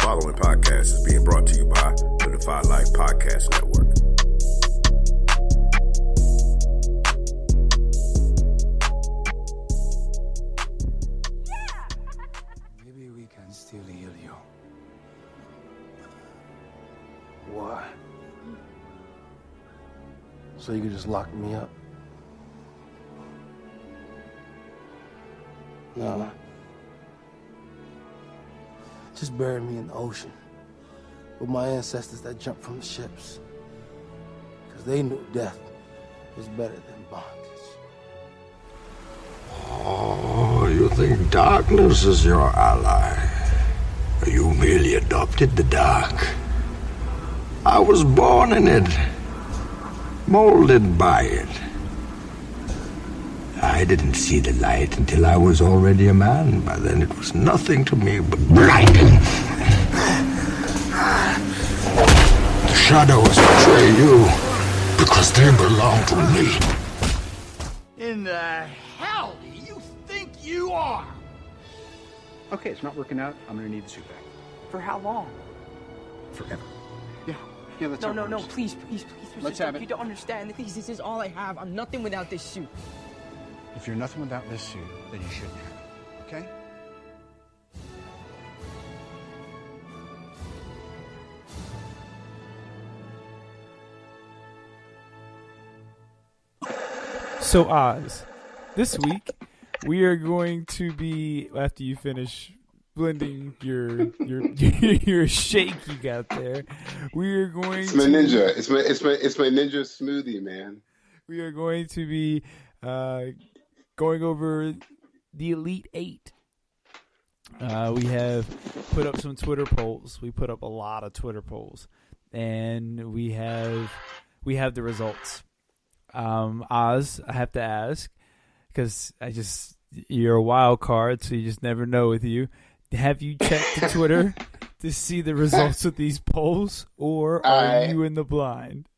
following podcast is being brought to you by the Defy Life Podcast Network. Maybe we can still heal you. Why? So you could just lock me up? No. Just bury me in the ocean with my ancestors that jumped from the ships. Because they knew death was better than bondage. Oh, you think darkness is your ally? You merely adopted the dark. I was born in it, molded by it. I didn't see the light until I was already a man. By then it was nothing to me but blinding. The shadows betray you because they belong to me. In the hell do you think you are? Okay, it's not working out. I'm gonna need the suit back. For how long? Forever. Yeah, let's No, please. Let's have it. You don't understand. Please, this is all I have. I'm nothing without this suit. If you're nothing without this suit, then you shouldn't have it, okay? So Oz, this week we are going to be, after you finish blending your your shake you got there, we are going. It's my ninja. It's my ninja smoothie, man. We are going to be going over the Elite Eight. We have put up some Twitter polls. We put up a lot of Twitter polls, and we have the results. Oz, I have to ask, because you're a wild card, so you just never know with you. Have you checked the Twitter to see the results of these polls, or are you in the blind?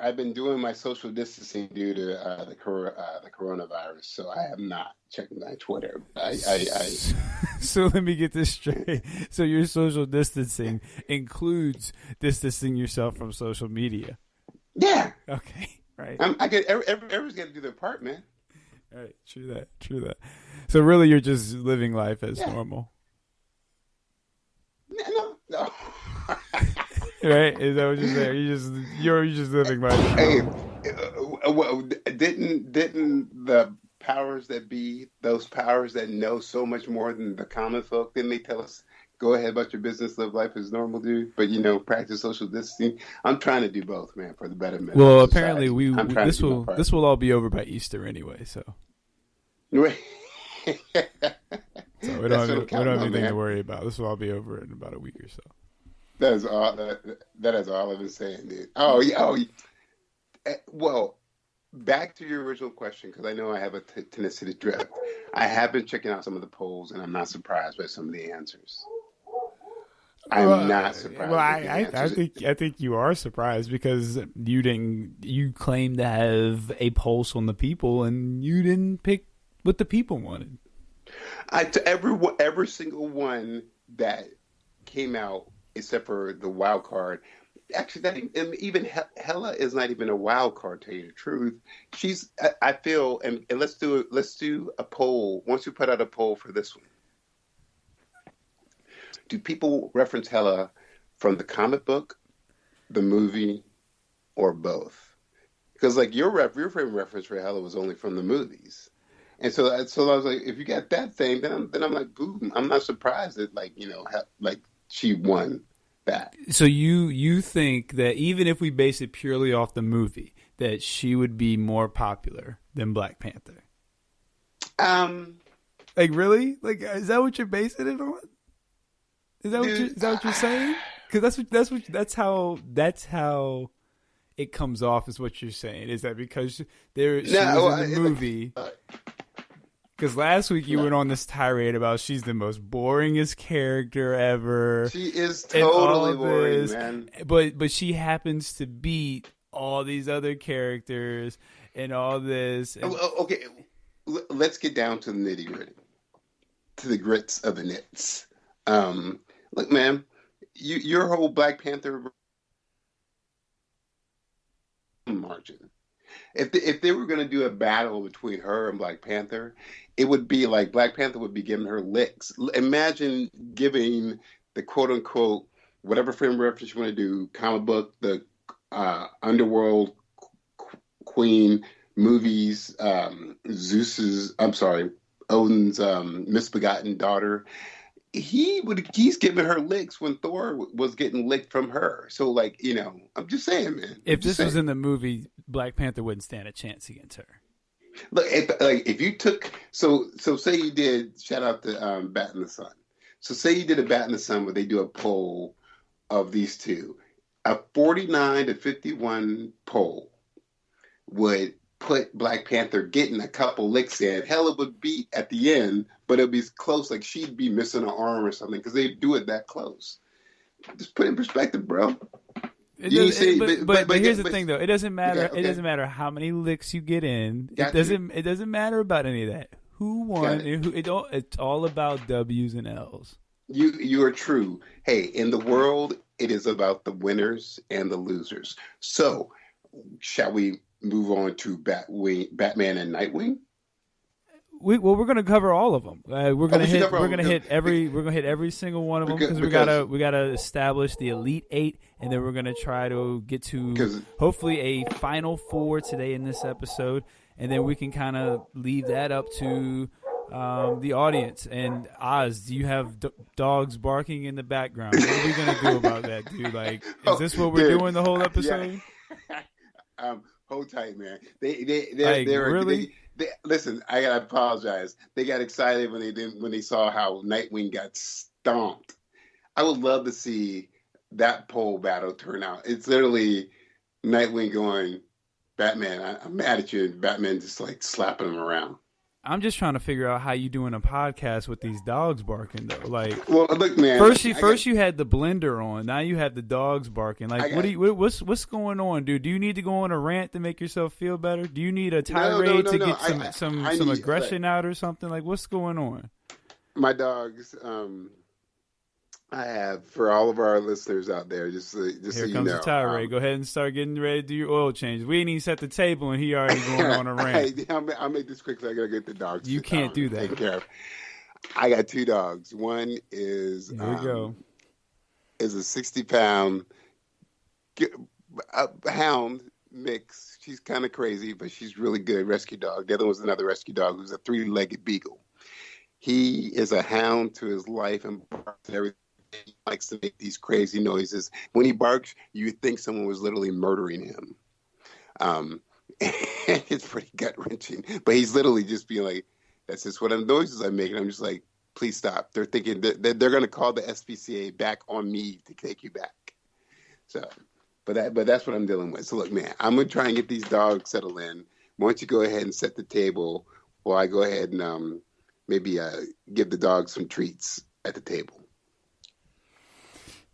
I've been doing my social distancing due to the coronavirus, so I have not checked my Twitter. So let me get this straight. So your social distancing includes distancing yourself from social media. Yeah. Okay. Right. Everyone's got to do their part, man. All right. True that. So really, you're just living life as normal. No. Right? Is that what you're saying? You're just living life. Hey, didn't the powers that be, those powers that know so much more than the common folk, didn't they tell us, go ahead about your business, live life as normal, dude, but practice social distancing? I'm trying to do both, man, for the betterment. Well, of apparently society. this will all be over by Easter anyway, so. Right. So we don't have anything to worry about. This will all be over in about a week or so. That is all I've been saying, dude. Oh, yeah. Well, back to your original question, because I know I have a tendency to drift. I have been checking out some of the polls, and I'm not surprised by some of the answers. I'm not surprised. Well, I think you are surprised because you claim to have a pulse on the people, and you didn't pick what the people wanted. Every single one that came out, except for the wild card. Actually, even Hella is not even a wild card. To tell you the truth, I feel, and let's do a poll. Once you put out a poll for this one, do people reference Hella from the comic book, the movie, or both? Because like your frame reference for Hella was only from the movies, and so I was like, if you got that thing, then I'm like, boom. I'm not surprised that she won that. So you think that even if we base it purely off the movie, that she would be more popular than Black Panther? Like really? Like is that what you're basing it on? Is that what you're saying? Because that's how it comes off is what you're saying. Is that because she was in the movie? Because last week you went on this tirade about she's the most boringest character ever. She is totally boring, man. But she happens to beat all these other characters and all this. And... Okay, let's get down to the nitty gritty, to the grits of the nits. Look, man, your whole Black Panther margin. If they were going to do a battle between her and Black Panther, it would be like Black Panther would be giving her licks. Imagine giving the quote unquote whatever frame of reference you want to do, comic book, the underworld queen, movies, Odin's misbegotten daughter. He's giving her licks when Thor was getting licked from her. So like, I'm just saying, man. If this was in the movie, Black Panther wouldn't stand a chance against her. Look, if you took so say you did, shout out to Bat in the Sun. So say you did a Bat in the Sun where they do a poll of these two, a 49 to 51 poll would put Black Panther getting a couple licks in. Hell, it would be at the end, but it'd be close. Like she'd be missing an arm or something because they do it that close. Just put it in perspective, bro. But here's the thing, though. It doesn't matter. Okay. It doesn't matter how many licks you get in. Got It doesn't matter about any of that. Who won? It's all about W's and L's. You are true. Hey, in the world, it is about the winners and the losers. So, shall we move on to Batman and Nightwing? We're going to cover all of them. We're going to hit every single one of them because we gotta establish the Elite Eight, and then we're going to try to get to hopefully a Final Four today in this episode, and then we can kind of leave that up to the audience. And Oz, do you have dogs barking in the background? What are we going to do about that, dude? Like, is this what we're doing the whole episode? Yeah. Hold tight, man. Listen, I gotta apologize. They got excited when they saw how Nightwing got stomped. I would love to see that pole battle turn out. It's literally Nightwing going, Batman, I'm mad at you, and Batman just like slapping him around. I'm just trying to figure out how you doing a podcast with these dogs barking though. Like, well, look, man. First you had the blender on. Now you have the dogs barking. Like, what's going on, dude? Do you need to go on a rant to make yourself feel better? Do you need a tirade to get some aggression out or something? Like, what's going on? My dogs. I have, for all of our listeners out there, just Here so you comes know. the tirade. Go ahead and start getting ready to do your oil change. We ain't even set the table, and he already going on a rant. I'll make this quick. I gotta get the dogs. You can't do that. Taken care of. I got two dogs. One is There we go. Is a 60-pound hound mix. She's kind of crazy, but she's really good rescue dog. The other one's another rescue dog who's a 3-legged beagle. He is a hound to his life and barks and everything. He likes to make these crazy noises. When he barks, you think someone was literally murdering him. It's pretty gut-wrenching. But he's literally just being like, that's just what noises I'm making. I'm just like, please stop. They're thinking that they're going to call the SPCA back on me to take you back. So, but that's what I'm dealing with. So look, man, I'm going to try and get these dogs settled in. Why don't you go ahead and set the table while I go ahead and maybe give the dogs some treats at the table.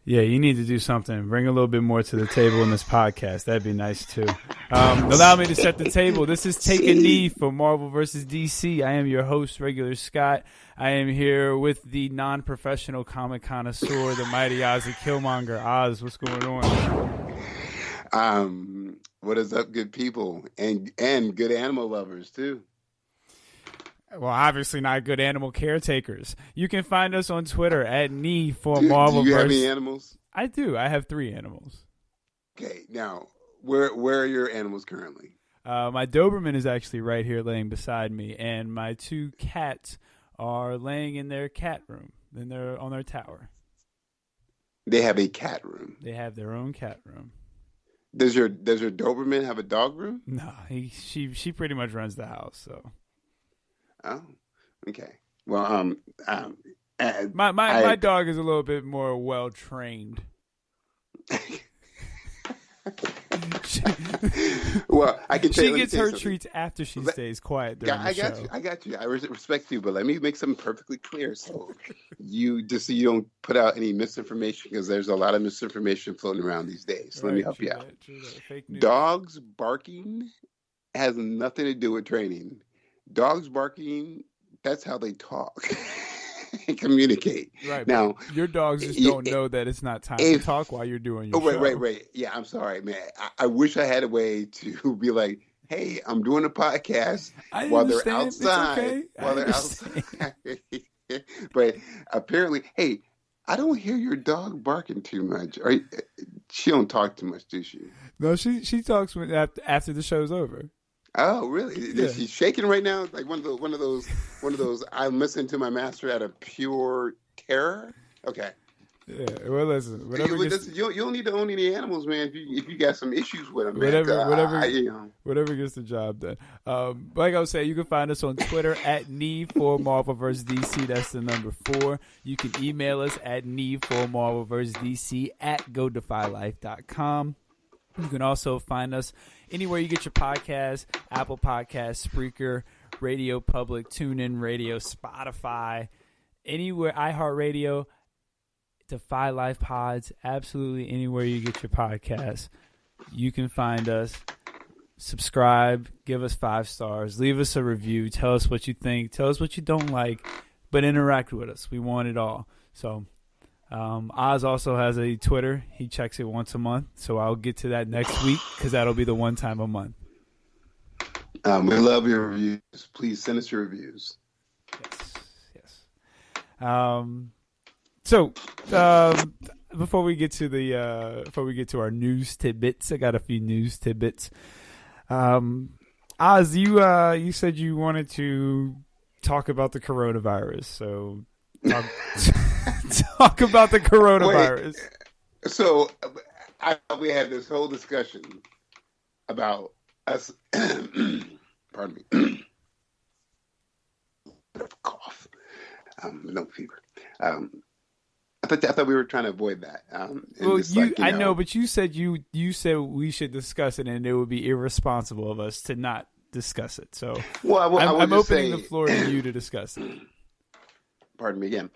Yeah, you need to do something. Bring a little bit more to the table in this podcast. That'd be nice, too. Allow me to set the table. This is Take a Knee for Marvel vs. DC. I am your host, Regular Scott. I am here with the non-professional comic connoisseur, the mighty Ozzy Killmonger. Oz, what's going on? What is up, good people? And good animal lovers, too. Well, obviously not good animal caretakers. You can find us on Twitter at Knee for Marvel. Do you have any animals? I do. I have 3 animals. Okay, now where are your animals currently? My Doberman is actually right here laying beside me, and my 2 cats are laying in their cat room. And they're on their tower. They have a cat room. They have their own cat room. Does your Doberman have a dog room? No, she pretty much runs the house. So. Oh, okay. Well, my dog is a little bit more well trained. Well, I can. She gets her treats after she stays quiet during the show. I got you. I respect you, but let me make something perfectly clear, so you don't put out any misinformation, because there's a lot of misinformation floating around these days. So let me help you out. Fake news. Dogs barking has nothing to do with training. Dogs barking, that's how they talk. and communicate. Right. Now, your dogs just don't know that it's not time to talk while you're doing your show. Right. Yeah, I'm sorry, man. I wish I had a way to be like, hey, I'm doing a podcast while they're outside. Okay. While they're outside. But apparently, hey, I don't hear your dog barking too much. She don't talk too much, does she? No, she talks after the show's over. Oh, really? Yeah. Is she shaking right now? Like one of those. I'm listening to my master out of pure terror. Okay. Yeah. Well, listen. You don't need to own any animals, man. If you got some issues with them, whatever gets the job done. Like I was saying, you can find us on Twitter at Need for Marvel vs. DC. That's the number 4. You can email us at Need for Marvel vs. DC at GoDefyLife.com. You can also find us anywhere you get your podcasts: Apple Podcasts, Spreaker, Radio Public, TuneIn Radio, Spotify, anywhere, iHeartRadio, Defy Life Pods, absolutely anywhere you get your podcasts. You can find us. Subscribe, give us 5 stars, leave us a review, tell us what you think, tell us what you don't like, but interact with us. We want it all. So Oz also has a Twitter. He checks it once a month, so I'll get to that next week because that'll be the one time a month. We love your reviews. Please send us your reviews. Yes. So before we get to our news tidbits, I got a few news tidbits. Oz, you said you wanted to talk about the coronavirus, so talk about the coronavirus. Wait, so we had this whole discussion about us. Pardon me. Cough. No fever. I thought we were trying to avoid that. Well, I know, but you said we should discuss it, and it would be irresponsible of us to not discuss it. So, I'm opening the floor to you to discuss it. Pardon me again.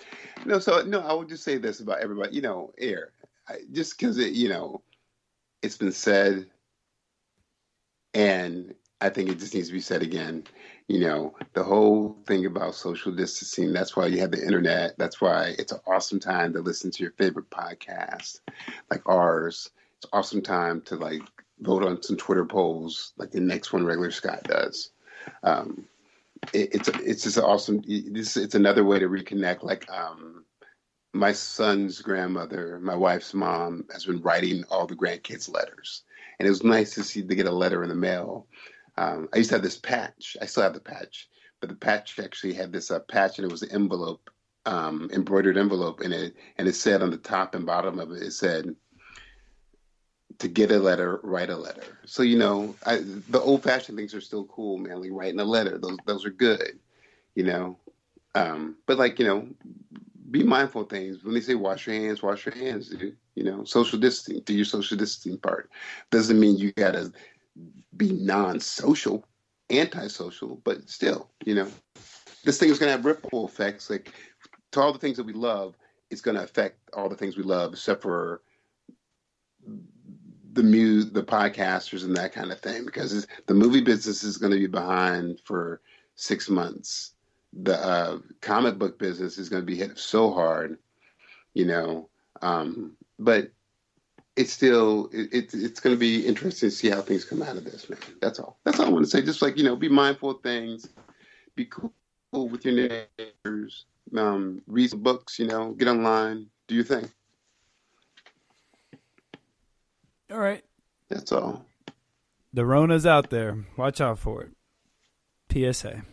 I would just say this about everybody. Just because it's been said, and I think it just needs to be said again. The whole thing about social distancing, that's why you have the internet. That's why it's an awesome time to listen to your favorite podcast like ours. It's an awesome time to vote on some Twitter polls like the next one Regular Scott does. It's just awesome. It's another way to reconnect. My son's grandmother, my wife's mom, has been writing all the grandkids letters. And it was nice to get a letter in the mail. I used to have this patch. I still have the patch, but the patch actually had this patch, and it was an envelope, embroidered envelope in it, and it said on the top and bottom of it, it said, "To get a letter, write a letter." So the old-fashioned things are still cool, man. Like writing a letter, those are good, But be mindful of things. When they say wash your hands, dude. Social distancing, do your social distancing part. Doesn't mean you gotta be non-social, antisocial, but still, this thing is going to have ripple effects. To all the things that we love, it's going to affect all the things we love, except for the podcasters and that kind of thing, because the movie business is going to be behind for 6 months. The comic book business is going to be hit so hard, but it's still it's going to be interesting to see how things come out of this, man. That's all I want to say. Just be mindful of things, be cool with your neighbors, read some books, get online, do your thing. All right, that's all. The Rona's out there. Watch out for it. PSA.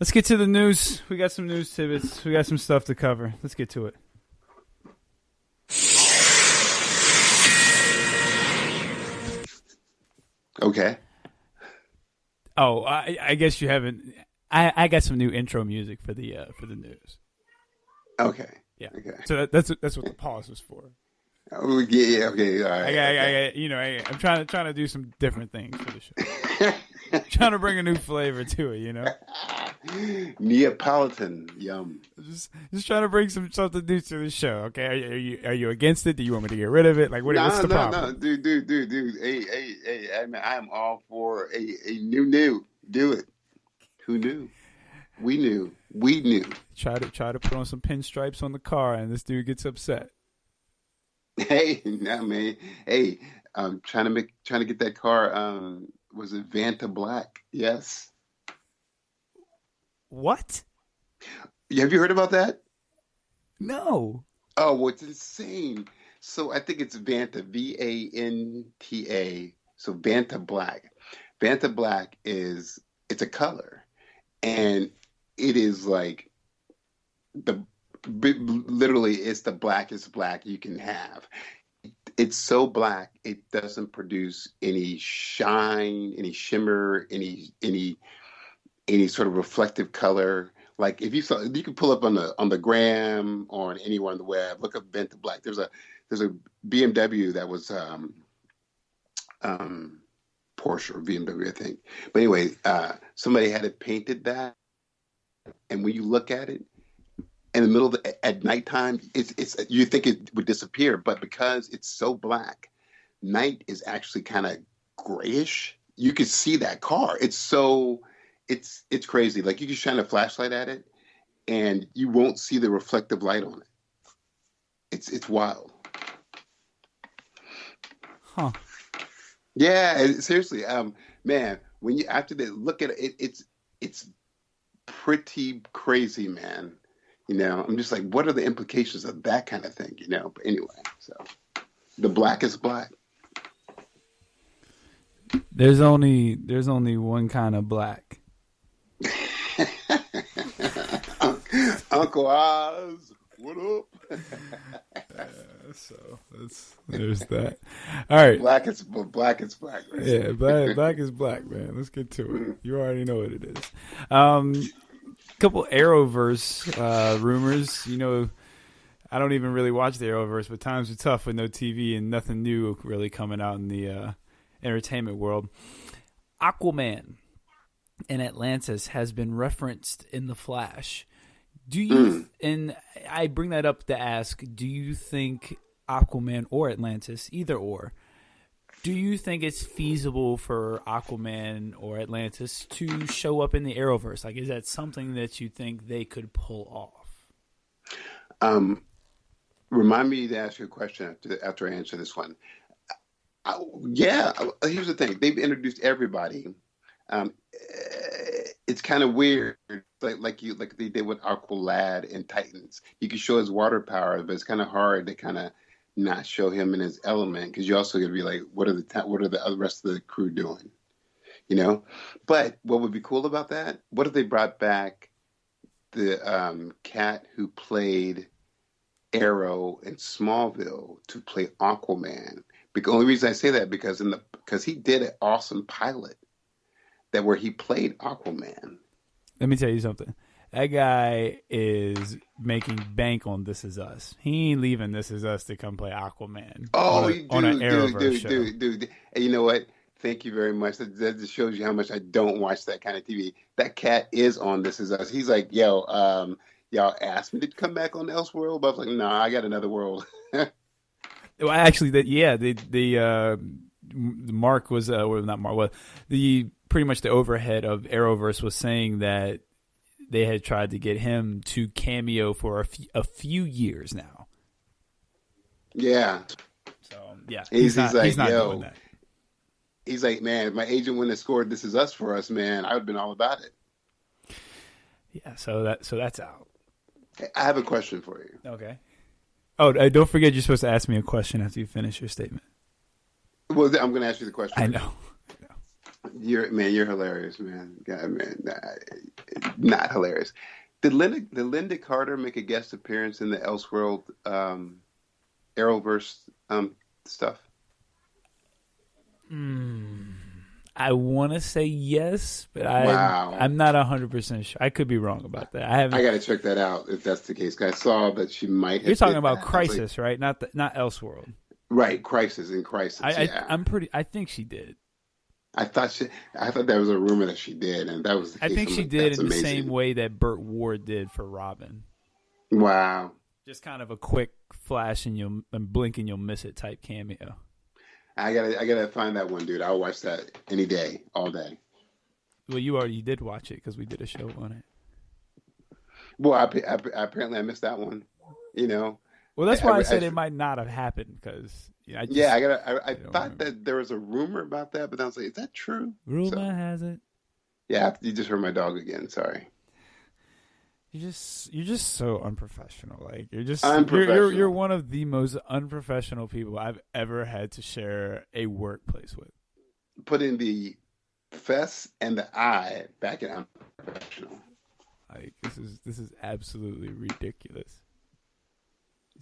Let's get to the news. We got some news tidbits. We got some stuff to cover. Let's get to it. Okay. Oh, I guess you haven't. I got some new intro music for the news. Okay. Yeah. Okay. So that's what the pause was for. Oh yeah. Okay. All right. I'm trying to do some different things for the show. Trying to bring a new flavor to it, Neapolitan, yum. Just trying to bring something new to the show. Okay, are you against it? Do you want me to get rid of it? What's the problem? No, dude. Hey, I am all for a new. Do it. Who knew? We knew. We knew. Try to put on some pinstripes on the car, and this dude gets upset. Hey, nah, man. Hey, trying to get that car. Was it Vanta Black? Yes. What? Have you heard about that? No. Oh, well, it's insane. So I think it's Vanta, Vanta. So Vanta Black. Vanta Black it's a color, and it is like literally it's the blackest black you can have. It's so black it doesn't produce any shine, any shimmer, any sort of reflective color. Like if you saw, you can pull up on the gram or on anywhere on the web. Look up Venta Black. There's a BMW that was Porsche or BMW, I think. But anyway, somebody had it painted that, and when you look at it in the middle of at nighttime, it's you think it would disappear, but because it's so black, night is actually kind of grayish. You can see that car. It's crazy. Like you can shine a flashlight at it, and you won't see the reflective light on it. It's wild. Huh. Yeah, seriously. Man, when you after they look at it, it's pretty crazy, man. You know, I'm just like, what are the implications of that kind of thing? You know. But anyway, so the black is black. There's only one kind of black. Uncle Oz, what up? So there's that. All right. Black is black. Right? Yeah, black is black, man. Let's get to it. You already know what it is. Couple Arrowverse rumors. You know, I don't even really watch the Arrowverse, but times are tough with no TV and nothing new really coming out in the entertainment world. Aquaman in Atlantis has been referenced in The Flash. Do you, and I bring that up to ask, do you think Aquaman or Atlantis, either or, do you think it's feasible for Aquaman or Atlantis to show up in the Arrowverse? Like, is that something that you think they could pull off? Remind me to ask you a question after I answer this one. Yeah, here's the thing. They've introduced everybody. It's kind of weird, like they did with Aqualad and Titans. You can show his water power, but it's kind of hard to kind of not show him in his element because you also got to be like, what are the rest of the crew doing, you know? But what would be cool about that? What if they brought back the cat who played Arrow in Smallville to play Aquaman? The only reason I say that because he did an awesome pilot where he played Aquaman. Let me tell you something. That guy is making bank on This Is Us. He ain't leaving This Is Us to come play Aquaman. Oh, on an Arrowverse show. Dude. And you know what? Thank you very much. That just shows you how much I don't watch that kind of TV. That cat is on This Is Us. He's like, yo, y'all asked me to come back on Elseworld, but I was like, nah, I got another world. Well, actually, the Mark was not Mark. Well, pretty much the overhead of Arrowverse was saying that they had tried to get him to cameo for a few years now. Yeah. So yeah, he's not yo, doing that. He's like, man, if my agent wouldn't have scored This Is Us for us, man, I would have been all about it. Yeah. So that's out. I have a question for you. Okay. Oh, don't forget you're supposed to ask me a question after you finish your statement. Well, I'm going to ask you the question. I know. You're hilarious, man. God, man, not hilarious. Did Linda Carter make a guest appearance in the Elseworld Arrowverse stuff? I want to say yes, but I'm not 100% sure. I could be wrong about that. I got to check that out if that's the case. I saw that she might have. You're talking about Crisis, right? Not Elseworld. Right, Crisis. Yeah. I think she did. I thought that was a rumor that she did, and that was the case. I think she did in the same way that Burt Ward did for Robin. Wow. Just kind of a quick flash and blink and you'll miss it type cameo. I gotta find that one, dude. I'll watch that any day, all day. Well, you already did watch it because we did a show on it. Well, apparently I missed that one. You know, Well, that's why I said it might not have happened because I thought that there was a rumor about that, but I was like, is that true? Rumor has it. Yeah, you just heard my dog again. Sorry. You're just so unprofessional. Like you're one of the most unprofessional people I've ever had to share a workplace with. Put in the fess and the I back in unprofessional. Like this is absolutely ridiculous.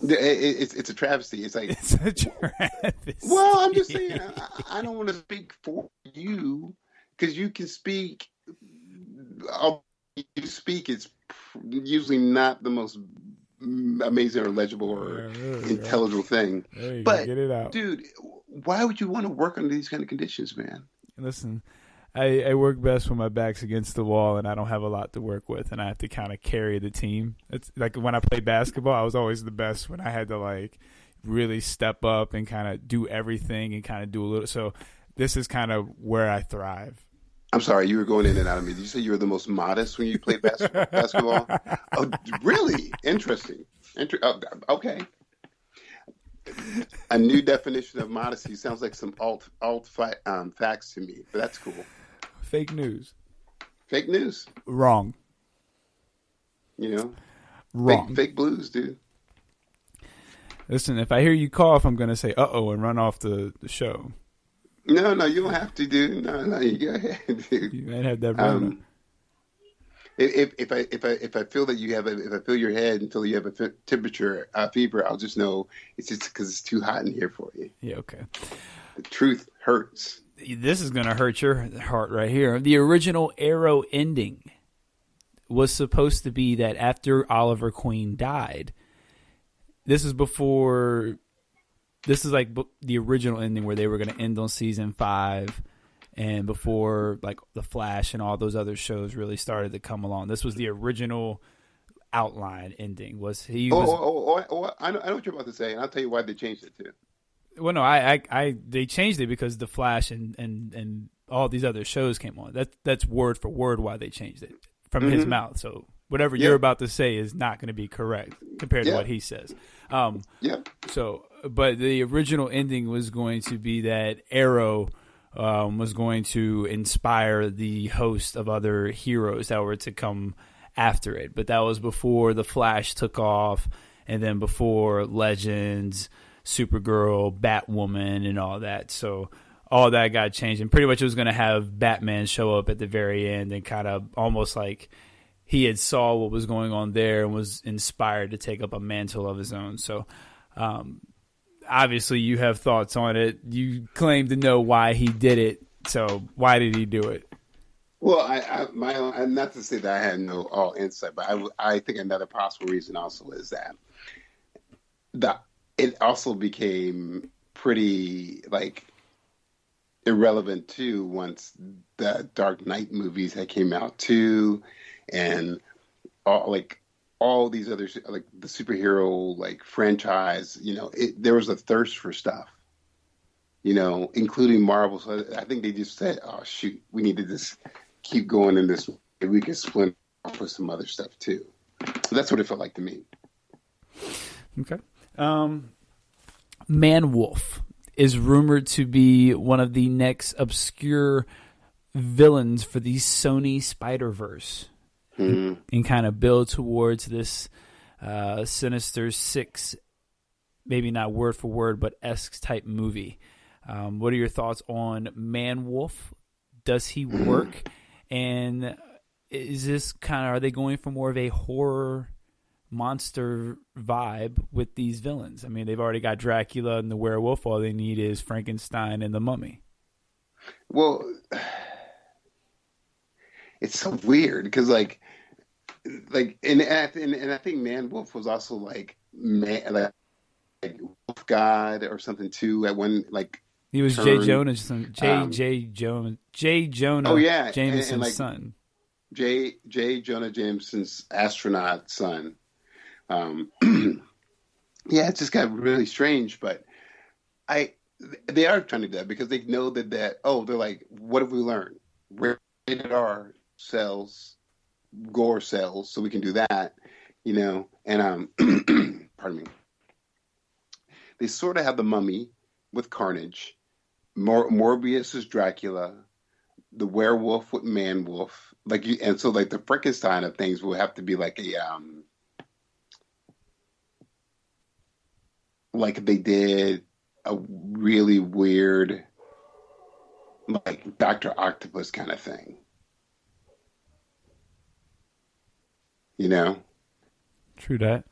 It's a travesty. It's like it's a travesty. Well, I'm just saying. I don't want to speak for you because you can speak. You speak. It's usually not the most amazing or legible or intelligible thing. But get it out. Dude, why would you want to work under these kind of conditions, man? Listen, I work best when my back's against the wall and I don't have a lot to work with and I have to kind of carry the team. It's like when I played basketball, I was always the best when I had to like really step up and kind of do everything and kind of do a little. So this is kind of where I thrive. I'm sorry, you were going in and out of me. Did you say you were the most modest when you played basketball? Oh, really? Interesting. Okay. A new definition of modesty sounds like some alt facts to me, but that's cool. Fake news. Fake news. Wrong. You know? Wrong. Fake blues, dude. Listen, if I hear you cough, I'm going to say, uh-oh, and run off the show. No, you don't have to, dude. No, you go ahead, dude. You might have that run. If I feel that you have if I feel your head until you have a temperature, fever, I'll just know it's just because it's too hot in here for you. Yeah, okay. The truth hurts. This is going to hurt your heart right here. The original Arrow ending was supposed to be that after Oliver Queen died, this is like the original ending where they were going to end on season 5 and before like The Flash and all those other shows really started to come along. This was the original outline ending. I know what you're about to say, and I'll tell you why they changed it too. Well, no, they changed it because The Flash and all these other shows came on. That's word for word why they changed it from his mouth. So whatever you're about to say is not going to be correct compared to what he says. So, but the original ending was going to be that Arrow was going to inspire the host of other heroes that were to come after it. But that was before The Flash took off, and then before Legends, Supergirl, Batwoman, and all that. So all that got changed, and pretty much it was going to have Batman show up at the very end and kind of almost like he had saw what was going on there and was inspired to take up a mantle of his own. So obviously you have thoughts on it. You claim to know why he did it. So why did he do it? Well, I not to say that I had no all insight, but I think another possible reason also is that it also became pretty like irrelevant too once the Dark Knight movies had came out too, and all these other like the superhero like franchise. You know, there was a thirst for stuff. You know, including Marvel. So I think they just said, "Oh shoot, we need to just keep going in this. We can split off with some other stuff too." That's what it felt like to me. Okay. Man-Wolf is rumored to be one of the next obscure villains for the Sony Spider-Verse and kind of build towards this Sinister Six, maybe not word for word, but esque type movie. What are your thoughts on Man-Wolf? Does he work? And is this are they going for more of a horror monster vibe with these villains? I mean, they've already got Dracula and the werewolf. All they need is Frankenstein and the Mummy. Well, it's so weird because and I think Man-Wolf was also like wolf god or something too at one he was turn. J. Jonah. Oh yeah, Jameson's son. J. Jonah Jameson's astronaut son. Yeah, it just got really strange, but they are trying to do that because they know that they're like, what have we learned? Rated R sells gore sells, so we can do that, you know. And pardon me. They sort of have the Mummy with Carnage, Morbius is Dracula, the werewolf with Man Wolf, and so like the Frankenstein of things will have to be like like they did a really weird, like Dr. Octopus kind of thing. You know? True that.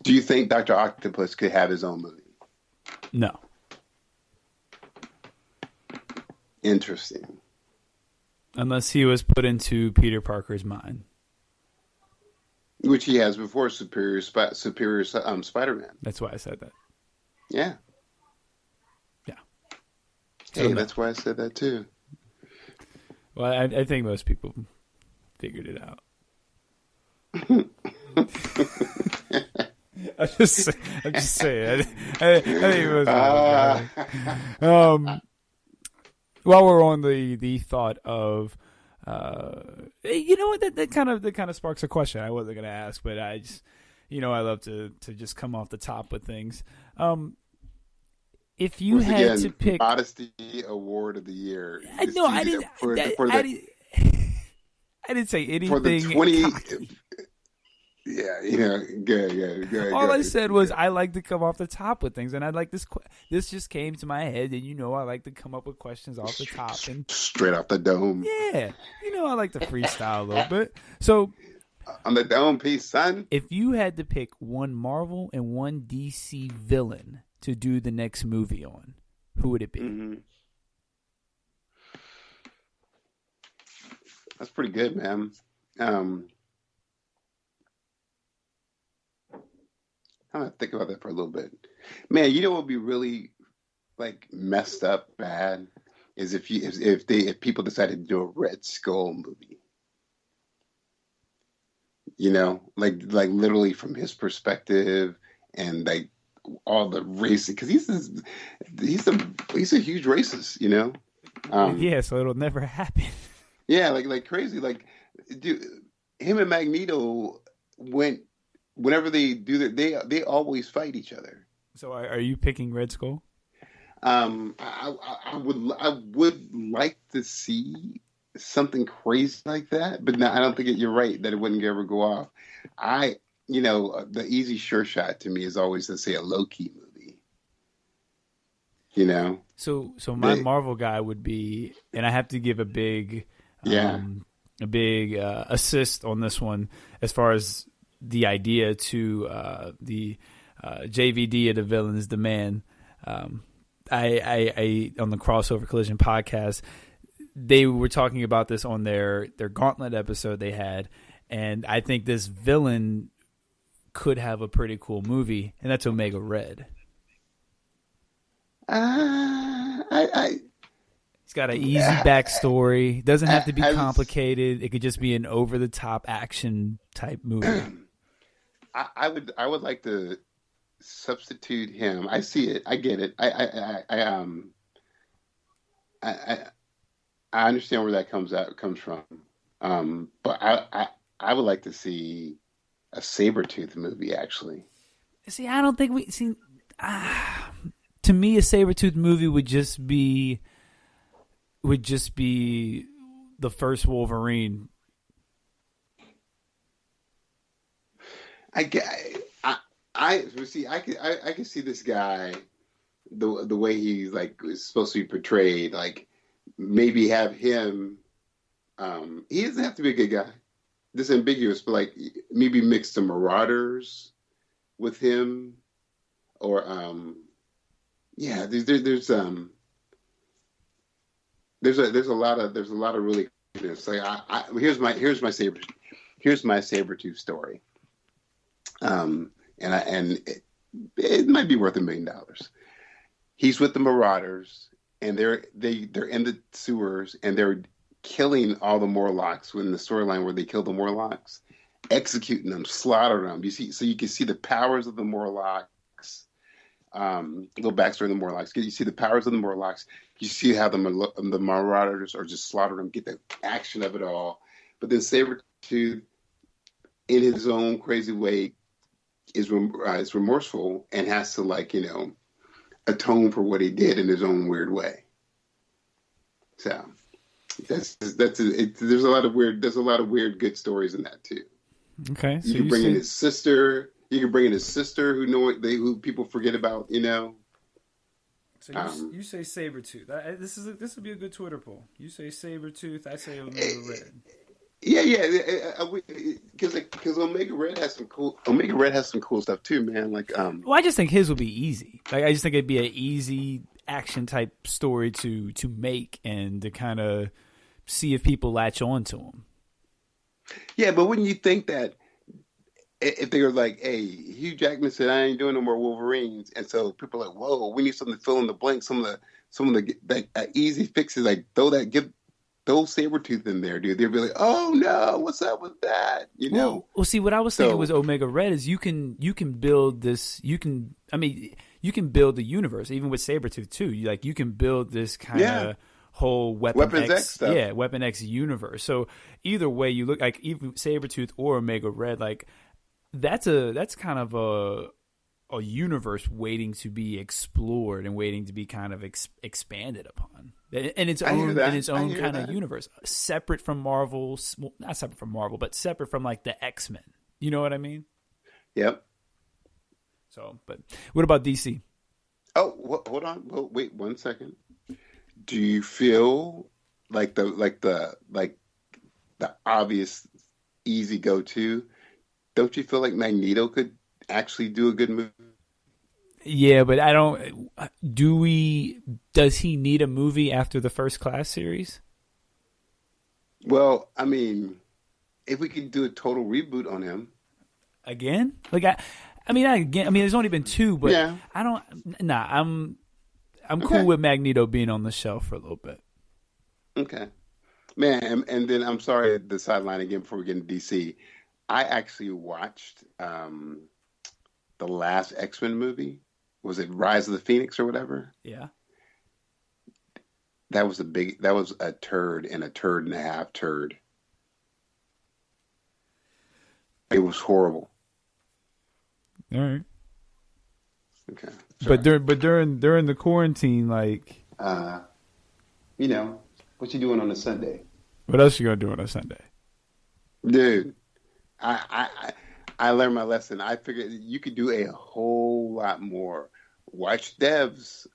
Do you think Dr. Octopus could have his own movie? No. Interesting. Unless he was put into Peter Parker's mind. Which he has before Superior Spider-Man. That's why I said that. Yeah. Yeah. Hey, so that's why I said that too. Well, I think most people figured it out. I'm just saying. I think it was. While we're on the thought of, you know what, that kind of sparks a question I wasn't going to ask, but I just, I love to just come off the top with things. If you had to pick Modesty Award of the Year, I didn't say anything. For the 20. Yeah, good. All I said was I like to come off the top with things, and I like this. This just came to my head, and I like to come up with questions off the top and straight off the dome. Yeah, I like to freestyle a little bit. So on the dome piece, son. If you had to pick one Marvel and one DC villain to do the next movie on, who would it be? Mm-hmm. That's pretty good, man. I'm gonna think about that for a little bit. Man, what would be really like messed up bad is if people decided to do a Red Skull movie. Like literally from his perspective and like all the racist, because he's a huge racist, Yeah, so it'll never happen. Yeah, like crazy. Like, dude, him and Magneto whenever they do that, they always fight each other. So are you picking Red Skull? I would like to see something crazy like that, but no, I don't think you're right that it wouldn't ever go off. The easy sure shot to me is always to say a Loki movie. So my Marvel guy would be, and I have to give a big assist on this one as far as the idea to the JVD of the Villain's Demand. I on the Crossover Collision podcast, they were talking about this on their Gauntlet episode they had, and I think this villain could have a pretty cool movie, and that's Omega Red. He's got an easy backstory. Doesn't have to be complicated. It could just be an over the top action type movie. I would like to substitute him. I see it. I get it. I understand where that comes from. But I would like to see a Sabretooth movie, actually. See, I don't think to me, a Sabretooth movie would just be the first Wolverine. I could see this guy the way he's like is supposed to be portrayed. Like maybe have him. He doesn't have to be a good guy. This ambiguous, but like maybe mix the Marauders with him, or there's a lot of really goodness. Like here's my Sabretooth story. And it might be worth $1 million. He's with the Marauders, and they're in the sewers, and they're killing all the Morlocks. In the storyline where they kill the Morlocks, executing them, slaughtering them. You can see the powers of the Morlocks. Little backstory of the Morlocks. You see the powers of the Morlocks. You see how the Marauders are just slaughtering them. Get the action of it all. but then Sabretooth, in his own crazy way, is remorseful and has to, like, atone for what he did in his own weird way. So there's a lot of weird good stories in that too. Okay, so you can bring in his sister. You can bring in his sister, who people forget about. So you say Sabretooth. This would be a good Twitter poll. You say Sabretooth. I say Omega Red. Yeah. Because Omega Red has some cool stuff too, man. Like, well, I just think his would be easy. Like, I just think it'd be an easy action type story to make and to kind of see if people latch on to him. Yeah, but wouldn't you think that if they were like, "Hey, Hugh Jackman said I ain't doing no more Wolverines," and so people are like, "Whoa, we need something to fill in the blanks, some of the easy fixes, like give those Sabretooth in there, dude." They'd be like, "Oh no, what's up with that?" Well, see, what I was thinking was Omega Red is you can build this. You can build the universe even with Sabretooth too. You can build this kind of whole Weapon X stuff. Yeah, Weapon X universe. So either way, you look like even Sabretooth or Omega Red, like that's kind of a universe waiting to be explored and waiting to be kind of expanded upon in its own kind of universe, separate from Marvel. Well, not separate from Marvel, but separate from like the X-Men. You know what I mean? Yep. So, but what about DC? Oh, hold on. Well, wait 1 second. Do you feel like the obvious easy go-to? Don't you feel like Magneto could actually do a good movie? Yeah, but I don't. Does he need a movie after the First Class series? Well, I mean, if we could do a total reboot on him again, there's only been two, but yeah. I don't. Nah, I'm cool with Magneto being on the shelf for a little bit. Okay, man, and then I'm sorry the sideline again before we get into DC. I actually watched the last X-Men movie. Was it Rise of the Phoenix or whatever? Yeah. That was a turd and a turd and a half turd. It was horrible. All right. Okay. Sorry. But during the quarantine, like, what you doing on a Sunday? What else you gonna do on a Sunday? Dude, I learned my lesson. I figured you could do a whole lot more. Watch Devs.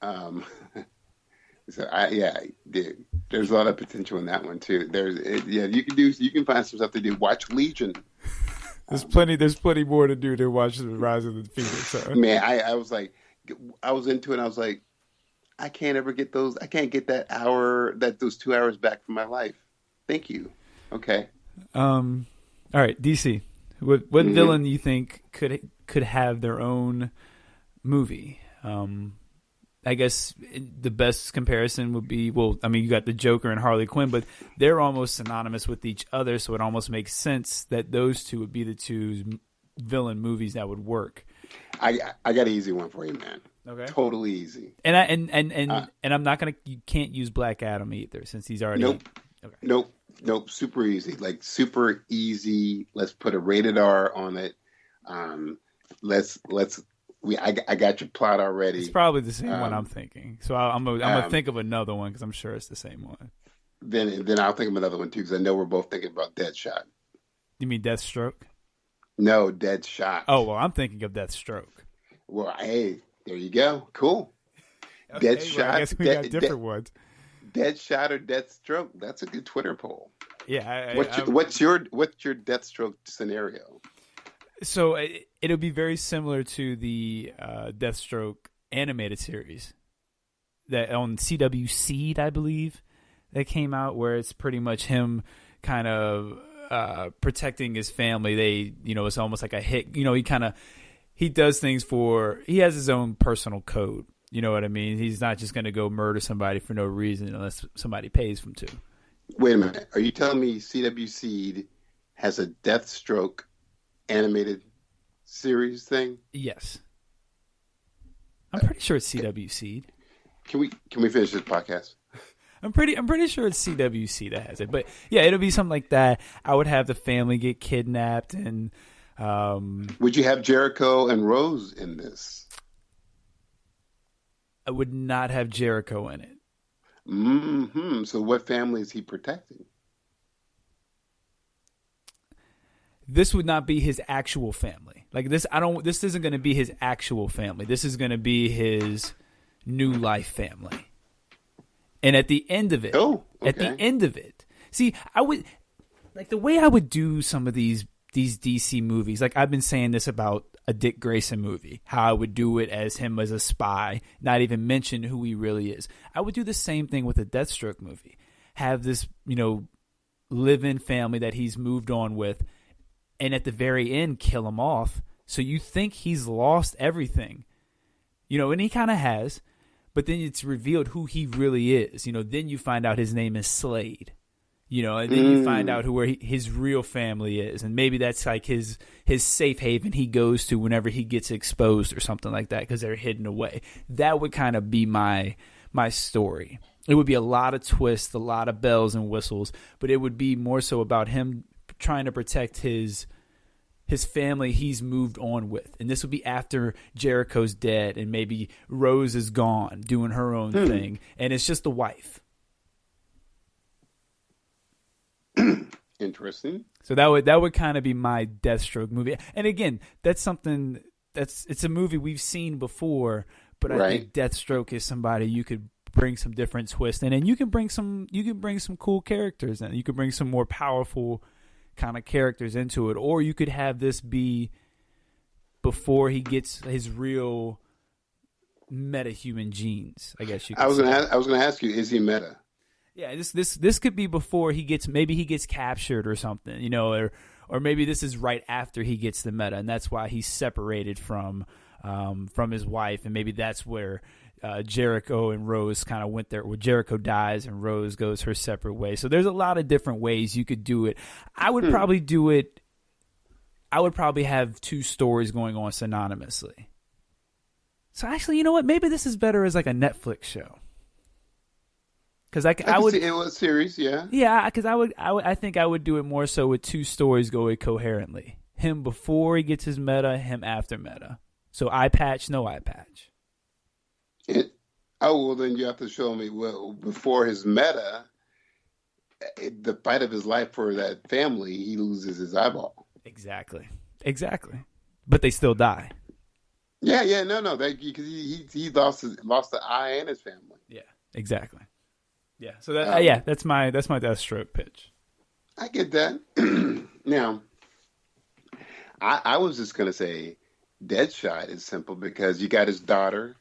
Dude, there's a lot of potential in that one too. You can find some stuff to do. Watch Legion. There's plenty more to do than watch the Rise of the Phoenix. So. Man, I was into it. And I was like, I can't get those 2 hours back from my life. Thank you. Okay. All right, DC. What villain do you think could have their own movie? I guess the best comparison would be, you got the Joker and Harley Quinn, but they're almost synonymous with each other, so it almost makes sense that those two would be the two villain movies that would work. I got an easy one for you, man. Okay, totally easy. And I'm not gonna. You can't use Black Adam either, since he's already. Nope. Okay. Nope. Super easy. Like super easy. Let's put a rated R on it. I got your plot already. It's probably the same one I'm thinking. So I'm gonna think of another one because I'm sure it's the same one. Then I'll think of another one too because I know we're both thinking about Deadshot. You mean Deathstroke? No, Deadshot. Oh well, I'm thinking of Deathstroke. Well, hey, there you go. Cool. Okay, Deadshot. Well, I guess we got different ones. Deadshot or Deathstroke? That's a good Twitter poll. Yeah. What's your Deathstroke scenario? So it'll be very similar to the Deathstroke animated series that on CW Seed, I believe, that came out, where it's pretty much him kind of protecting his family. It's almost like a hit. He does things he has his own personal code. You know what I mean? He's not just going to go murder somebody for no reason unless somebody pays him to. Wait a minute. Are you telling me CW Seed has a Deathstroke animated series thing? Yes. I'm pretty sure it's CW Seed. Can we finish this podcast? I'm pretty sure it's CWC that has it. But yeah, it'll be something like that. I would have the family get kidnapped, and would you have Jericho and Rose in this? I would not have Jericho in it. Mm-hmm. So what family is he protecting? This would not be his actual family. Like this, this isn't going to be his actual family. This is going to be his new life family. And at the end of it, see, I would like the way I would do some of these DC movies. Like I've been saying this about a Dick Grayson movie, how I would do it as him as a spy, not even mention who he really is. I would do the same thing with a Deathstroke movie. Have this, live-in family that he's moved on with, and at the very end, kill him off. So you think he's lost everything, and he kind of has. But then it's revealed who he really is. Then you find out his name is Slade. And then you find out where his real family is. And maybe that's like his safe haven he goes to whenever he gets exposed or something like that because they're hidden away. That would kind of be my story. It would be a lot of twists, a lot of bells and whistles, but it would be more so about him trying to protect his family he's moved on with. And this would be after Jericho's dead and maybe Rose is gone doing her own thing. And it's just the wife. Interesting. So that would kind of be my Deathstroke movie. And again, it's a movie we've seen before, but I think Deathstroke is somebody you could bring some different twists in, and you can bring some cool characters in. You could bring some more powerful kind of characters into it, or you could have this be before he gets his real meta-human genes. I guess you could I was going to ask you, is he meta? Yeah, this could be before he gets captured or something, or maybe this is right after he gets the meta, and that's why he's separated from his wife, and maybe that's where Jericho and Rose kind of went there, where Jericho dies and Rose goes her separate way. So there's a lot of different ways you could do it. I would probably do it. I would probably have two stories going on synonymously. So actually, you know what? Maybe this is better as like a Netflix show. Because I would. It was a series, yeah. Yeah, because I think I would do it more so with two stories going coherently. Him before he gets his meta, him after meta. So eye patch, no eye patch. Well, then you have to show me, before his meta, the fight of his life for that family, he loses his eyeball. Exactly. But they still die. Yeah, no, because he lost the eye and his family. Yeah, exactly. Yeah, so that's my Deathstroke pitch. I get that. Now, I was just gonna say, Deadshot is simple because you got his daughter,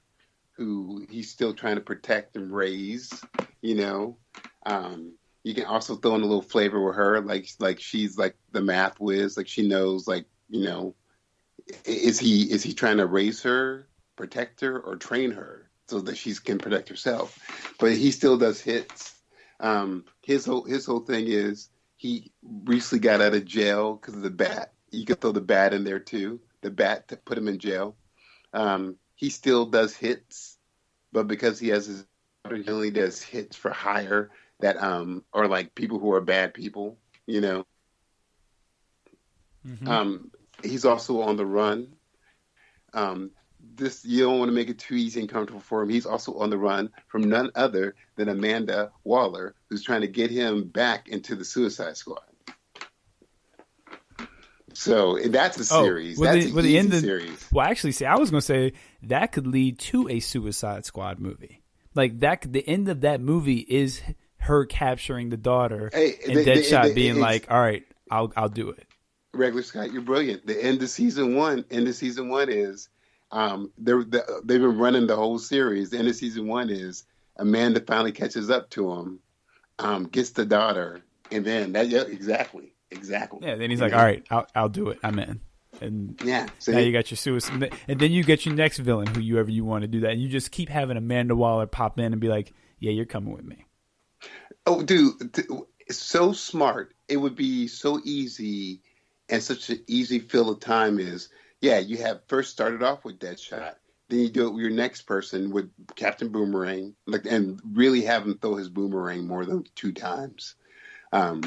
who he's still trying to protect and raise. You can also throw in a little flavor with her, like she's like the math whiz, like she knows, is he trying to raise her, protect her, or train her so that she can protect herself? But he still does hits. His whole thing is he recently got out of jail because of the bat. You could throw the bat in there too. The bat to put him in jail. He still does hits, but because he has his, he only does hits for hire that are like people who are bad people. He's also on the run. You don't want to make it too easy and comfortable for him. He's also on the run from none other than Amanda Waller, who's trying to get him back into the Suicide Squad. So that's a series. That's an easy series. Well, actually, I was going to say that could lead to a Suicide Squad movie. Like that, the end of that movie is her capturing the daughter and Deadshot being like, "All right, I'll do it." Regular Scott, you're brilliant. The end of season one is they've been running the whole series. The end of season one is Amanda finally catches up to him, gets the daughter, and then exactly. Yeah, then he's like, "All right, I'll do it. I'm in." And yeah, now you got your suicide, and then you get your next villain, whoever you want to do that, and you just keep having Amanda Waller pop in and be like, "Yeah, you're coming with me." Oh, dude, it's so smart. It would be so easy, and such an easy fill of time is, you have first started off with Deadshot, Then you do it with your next person with Captain Boomerang, and really have him throw his boomerang more than 2 times. Then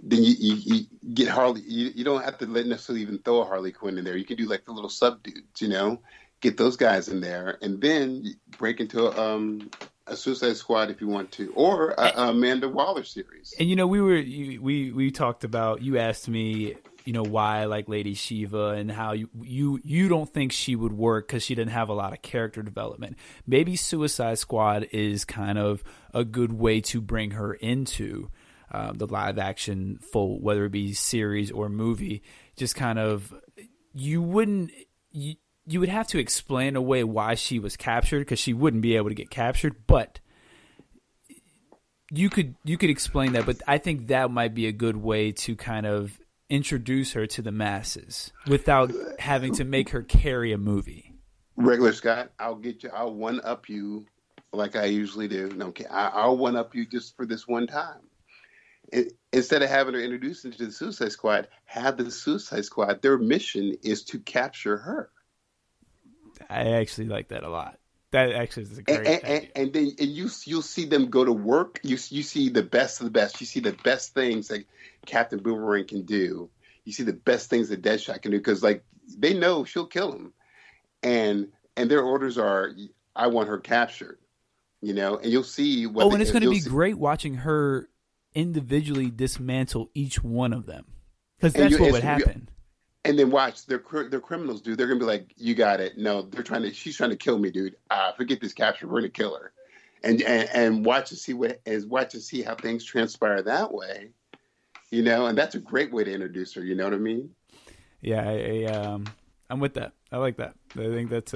you get Harley. You don't have to necessarily even throw a Harley Quinn in there. You can do like the little sub dudes, get those guys in there, and then you break into a Suicide Squad if you want to, or a Amanda Waller series. And we talked about. You asked me, why I like Lady Shiva and how you don't think she would work because she didn't have a lot of character development. Maybe Suicide Squad is kind of a good way to bring her into the live action fold, whether it be series or movie. Just kind of you would have to explain away why she was captured because she wouldn't be able to get captured, but you could explain that. But I think that might be a good way to kind of introduce her to the masses without having to make her carry a movie. Regular Scott, I'll one up you like I usually do. No, I'll one up you just for this one time. Instead of having her introduced into the Suicide Squad, have the Suicide Squad. Their mission is to capture her. I actually like that a lot. That actually is a great idea. And then you'll see them go to work. You see the best of the best. You see the best things that Captain Boomerang can do. You see the best things that Deadshot can do because they know she'll kill him, and their orders are, I want her captured. And you'll see what. And it's going to be great watching her individually dismantle each one of them because that's what would happen. And then watch their criminals, dude. They're gonna be like, "You got it." No, she's trying to kill me, dude. Forget this capture. We're gonna kill her, and watch to see how things transpire that way, And that's a great way to introduce her. You know what I mean? Yeah, I'm with that. I like that. I think that's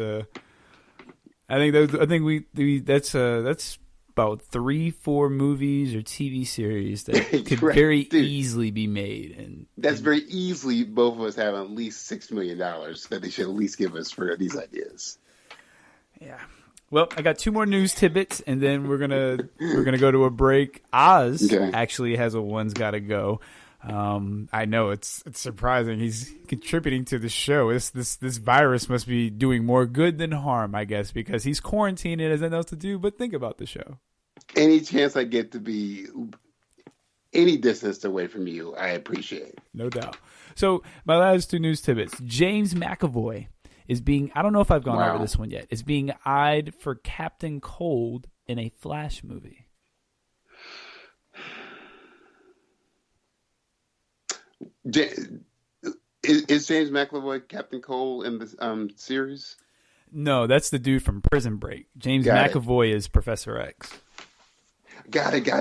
that's about 3-4 movies or TV series that could very easily be made, and that's very easily. Both of us have at least $6 million that they should at least give us for these ideas. Yeah. Well, I got 2 more news tidbits, and then we're gonna go to a break. Oz actually has a one's got to go. I know it's surprising. He's contributing to the show. This virus must be doing more good than harm, I guess, because he's quarantined and has nothing else to do but think about the show. Any chance I get to be any distance away from you, I appreciate. No doubt. So my last 2 news tidbits. James McAvoy is being, I don't know if I've gone over this one yet, is being eyed for Captain Cold in a Flash movie. Is James McAvoy Captain Cole in the series? No, that's the dude from Prison Break. James McAvoy is Professor X. Got it. Yeah.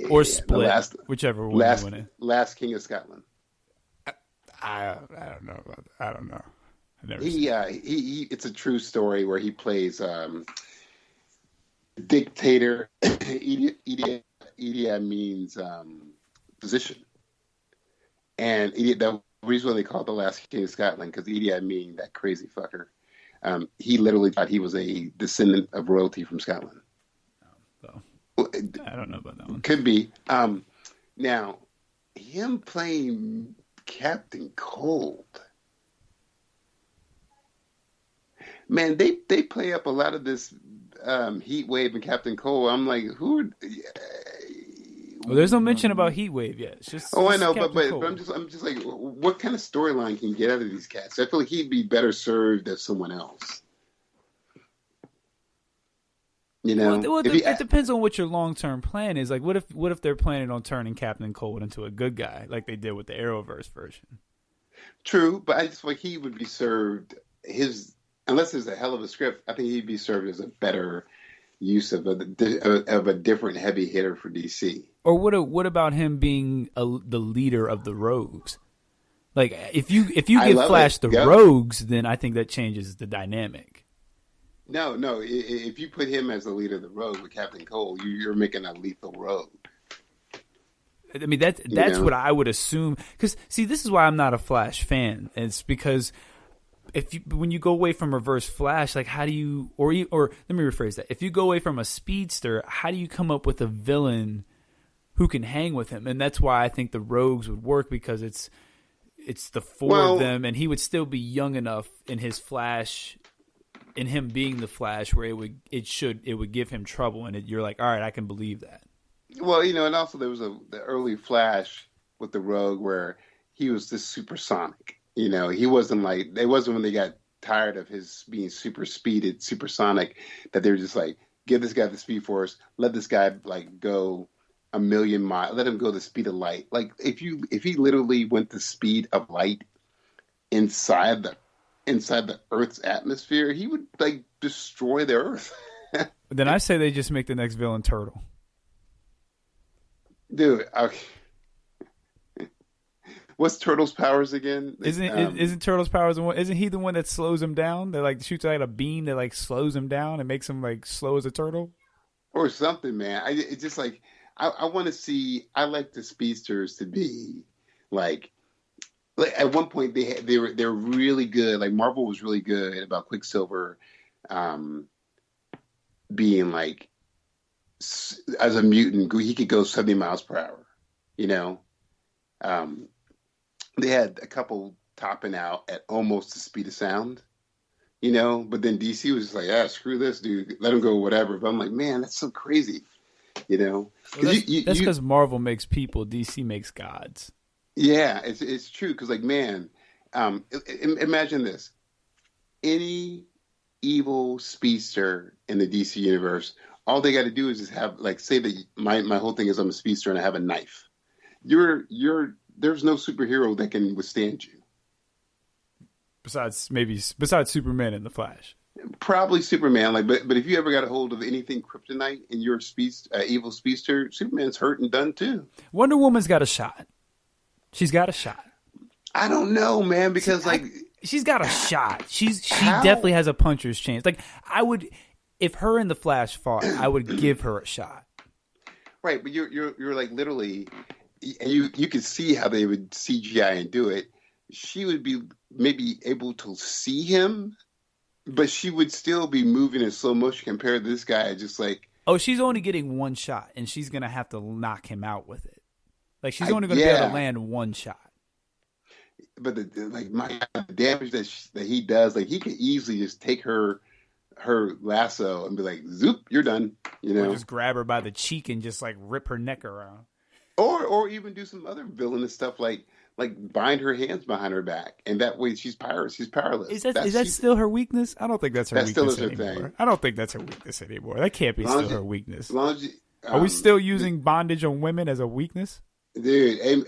Or Split, whichever one you want to. Last King of Scotland. I don't know about that. I don't know. I've never he it's a true story where he plays dictator Idi Amin's position. And the reason why they call it the last King of Scotland, because Idi Amin, that crazy fucker, he literally thought he was a descendant of royalty from Scotland. I don't know about that one. Could be. Now, him playing Captain Cold, man, they play up a lot of this Heat Wave and Captain Cold. I'm like, who are... Well, there's no mention about Heat Wave yet. It's just I know, but I'm just like, what kind of storyline can you get out of these cats? I feel like he'd be better served as someone else. It depends on what your long-term plan is. Like, what if they're planning on turning Captain Cold into a good guy, like they did with the Arrowverse version? True, but I just feel like he would be served unless there's a hell of a script. I think he'd be served as a better use of a different heavy hitter for DC. Or what about him being the leader of the Rogues? Like, if you give Flash the Rogues, then I think that changes the dynamic. No. If you put him as the leader of the Rogue with Captain Cold, you're making a lethal rogue. I mean, that's what I would assume. Because, see, this is why I'm not a Flash fan. It's because when you go away from Reverse Flash, like, how do you, or let me rephrase that. If you go away from a speedster, how do you come up with a villain who can hang with him? And that's why I think the Rogues would work, because it's the four of them, and he would still be young enough in his Flash, in him being the Flash, where it would give him trouble, and you're like, all right, I can believe that. Well, and also there was the early Flash with the Rogue where he was this supersonic. He wasn't like, it wasn't when they got tired of his being super speeded, supersonic, that they were just like, give this guy the Speed Force, let this guy like go a million miles, let him go the speed of light. Like if he literally went the speed of light inside the Earth's atmosphere, he would like destroy the Earth. Then I say they just make the next villain Turtle. Dude, okay. What's Turtle's powers again? Isn't Turtle's powers the one? Isn't he the one that slows him down? That like shoots out a beam that like slows him down and makes him like slow as a turtle, or something, man. It's just like I want to see. I like the speedsters to be like at one point they were really good. Like Marvel was really good about Quicksilver, being like as a mutant, he could go 70 miles per hour. They had a couple topping out at almost the speed of sound, but then DC was just like, screw this, dude. Let him go whatever. But I'm like, man, that's so crazy, Well, that's because Marvel makes people, DC makes gods. Yeah, it's true. Because like, man, imagine this. Any evil speedster in the DC universe, all they got to do is just have, like, say that my whole thing is I'm a speedster and I have a knife. There's no superhero that can withstand you. Besides Superman and the Flash. Probably Superman. Like, but if you ever got a hold of anything kryptonite and you're evil speedster, Superman's hurt and done too. Wonder Woman's got a shot. She's got a shot. I don't know, man, because she's got a shot. She definitely has a puncher's chance. Like I would, if her and the Flash fought, I would give her a shot. Right, but you're like literally. And you could see how they would CGI and do it. She would be maybe able to see him, but she would still be moving in slow motion compared to this guy. Just like, oh, she's only getting one shot, and she's gonna have to knock him out with it. Like she's only gonna be able to land one shot. But the damage that he does, like he could easily just take her lasso and be like, zoop, you're done. Or just grab her by the cheek and just like rip her neck around. Or even do some other villainous stuff like bind her hands behind her back, and that way she's powerless. Is that still her weakness? I don't think that's her weakness still is her anymore. thing. I don't think that's her weakness anymore. That can't be still her weakness. As long as are we still using bondage on women as a weakness? Dude,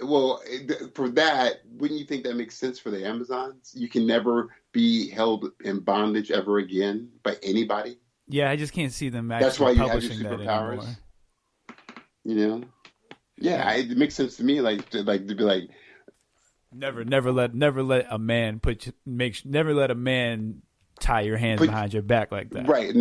for that, wouldn't you think that makes sense for the Amazons? You can never be held in bondage ever again by anybody. Yeah, I just can't see them actually That's why you have your publishing superpowers. Yeah, it makes sense to me. To be like, never let a man never let a man tie your hands behind your back like that. Right,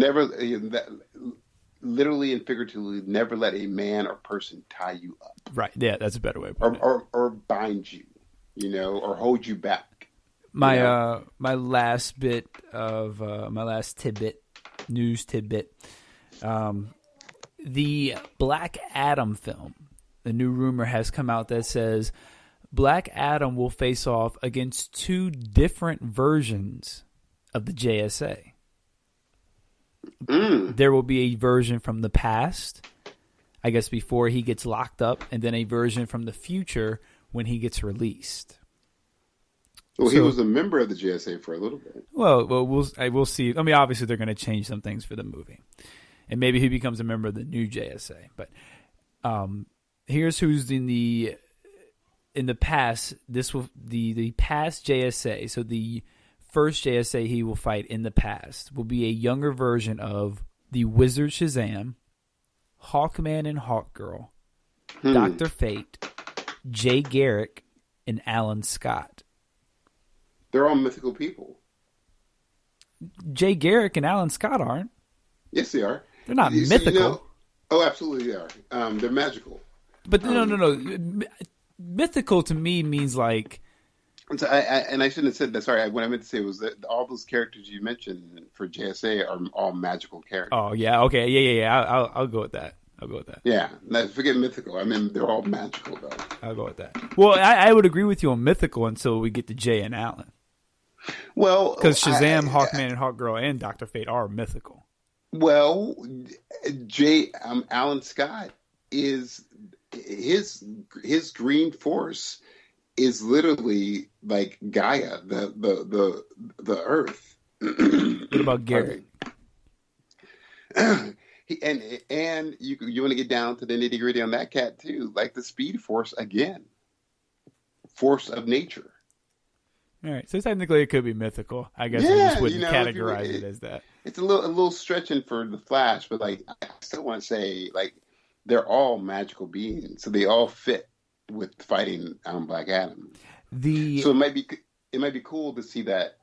literally and figuratively, never let a man or person tie you up. Right, yeah, that's a better way of putting it. Or bind you, or hold you back. My last news tidbit, the Black Adam film. The new rumor has come out that says Black Adam will face off against two different versions of the JSA. There will be a version from the past, I guess before he gets locked up, and then a version from the future when he gets released. Well, he was a member of the JSA for a little bit. Well, we'll see. I mean, obviously they're going to change some things for the movie, and maybe he becomes a member of the new JSA. But here's who's in the past. This will the past JSA. So the first JSA he will fight in the past will be a younger version of the Wizard Shazam, Hawkman and Hawkgirl, Dr. Fate, Jay Garrick, and Alan Scott. They're all mythical people. Jay Garrick and Alan Scott aren't. Yes, they are. They're not mythical. Oh, absolutely they are. They're magical. But no. Mythical to me means like. And I shouldn't have said that. Sorry. What I meant to say was that all those characters you mentioned for JSA are all magical characters. Oh yeah. Okay. Yeah. I'll go with that. I'll go with that. Yeah, forget mythical. I mean, they're all magical, though. I'll go with that. Well, I would agree with you on mythical until we get to Jay and Alan. Well, because Shazam, Hawkman, and Hawkgirl, and Dr. Fate are mythical. Well, Alan Scott is his green force is literally like Gaia, the Earth. What about Garrett? And you want to get down to the nitty gritty on that cat too, like the Speed Force again, force of nature. All right, so technically it could be mythical. I guess I just wouldn't categorize it as that. It's a little stretching for the Flash, but like I still want to say like they're all magical beings, so they all fit with fighting Black Adam. So it might be cool to see that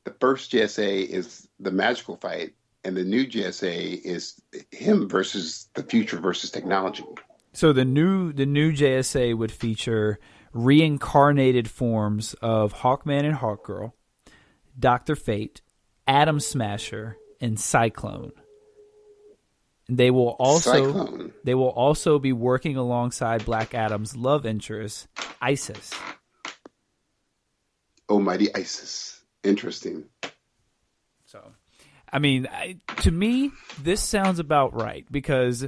the first JSA is the magical fight, and the new JSA is him versus the future versus technology. So the new JSA would feature reincarnated forms of Hawkman and Hawkgirl, Dr. Fate, Atom Smasher, and Cyclone. They will also be working alongside Black Adam's love interest, Isis. Oh, mighty Isis. Interesting. So, I mean, to me, this sounds about right, because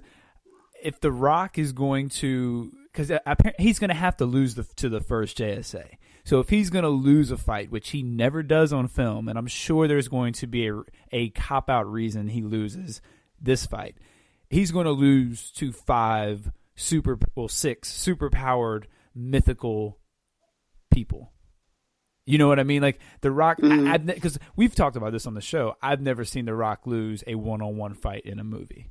if The Rock is going to... Because he's going to have to lose to the first JSA. So if he's going to lose a fight, which he never does on film, and I'm sure there's going to be a cop-out reason he loses this fight, he's going to lose to 6 super-powered mythical people. You know what I mean? Like The Rock, because we've talked about this on the show, I've never seen The Rock lose a one-on-one fight in a movie.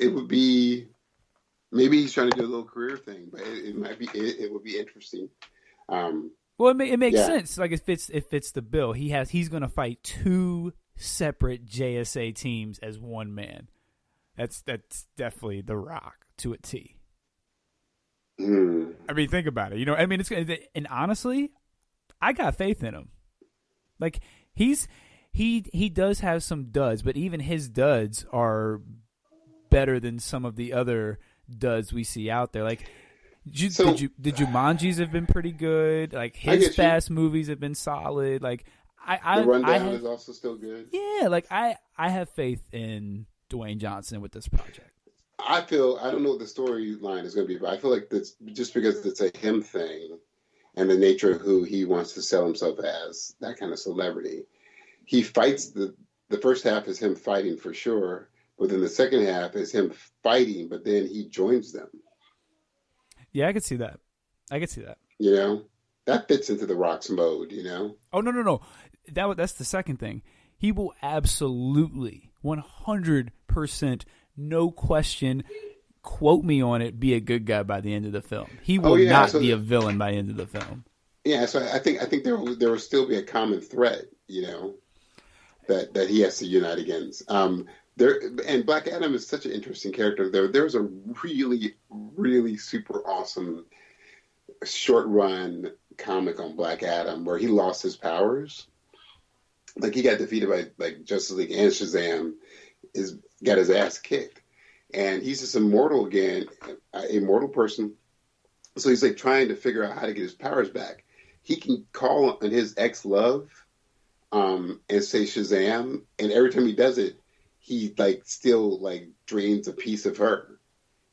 It would be, maybe he's trying to do a little career thing, but it would be interesting. Well, it makes sense. Like it fits the bill. He's going to fight 2 separate JSA teams as one man. That's definitely The Rock to a T. I mean, think about it. You know, I mean, and honestly, I got faith in him. Like he does have some duds, but even his duds are better than some of the other duds we see out there. Like, the Jumanjis have been pretty good. Like his Fast movies have been solid. Like the Rundown is also still good. Yeah, like I have faith in Dwayne Johnson with this project. I don't know what the storyline is going to be, but I feel like that's just because it's a him thing and the nature of who he wants to sell himself as, that kind of celebrity. He fights the first half is him fighting for sure. But then the second half is him fighting, but then he joins them. Yeah, I could see that. You know, that fits into the Rock's mode. You know. Oh no! That's the second thing. He will absolutely 100%, no question, quote me on it, be a good guy by the end of the film. He will not be a villain by the end of the film. Yeah, so I think there will still be a common threat. You know, that he has to unite against. And Black Adam is such an interesting character. There's a really, really super awesome short run comic on Black Adam where he lost his powers. Like he got defeated by like Justice League and Shazam, got his ass kicked, and he's just immortal again, a mortal person. So he's like trying to figure out how to get his powers back. He can call on his ex-love, and say Shazam, and every time he does it, he like still like drains a piece of her,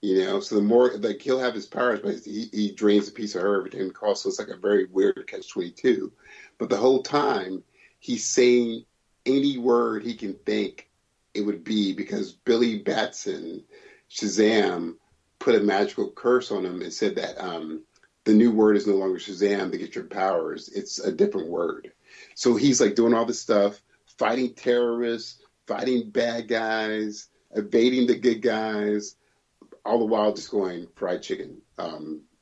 you know. So the more like he'll have his powers, but he drains a piece of her every time he calls. So it's like a very weird catch-22. But the whole time he's saying any word he can think it would be, because Billy Batson, Shazam, put a magical curse on him and said that the new word is no longer Shazam to get your powers. It's a different word. So he's like doing all this stuff, fighting terrorists, fighting bad guys, evading the good guys, all the while just going fried chicken,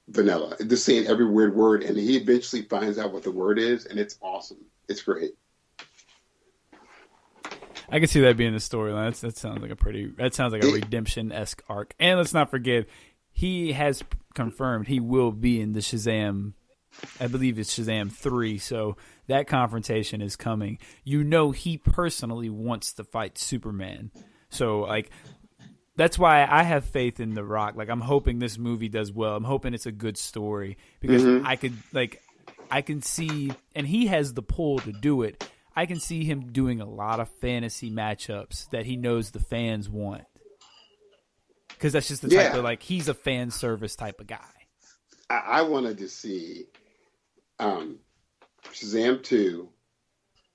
vanilla, just saying every weird word. And he eventually finds out what the word is, and it's awesome. It's great. I can see that being the storyline. That sounds like a redemption-esque arc. And let's not forget, he has confirmed he will be in the Shazam. I believe it's Shazam 3, so that confrontation is coming. You know he personally wants to fight Superman. So like that's why I have faith in The Rock. Like I'm hoping this movie does well. I'm hoping it's a good story because I can see, and he has the pull to do it. I can see him doing a lot of fantasy matchups that he knows the fans want. Because that's just the type of, like, he's a fan service type of guy. I wanted to see Shazam 2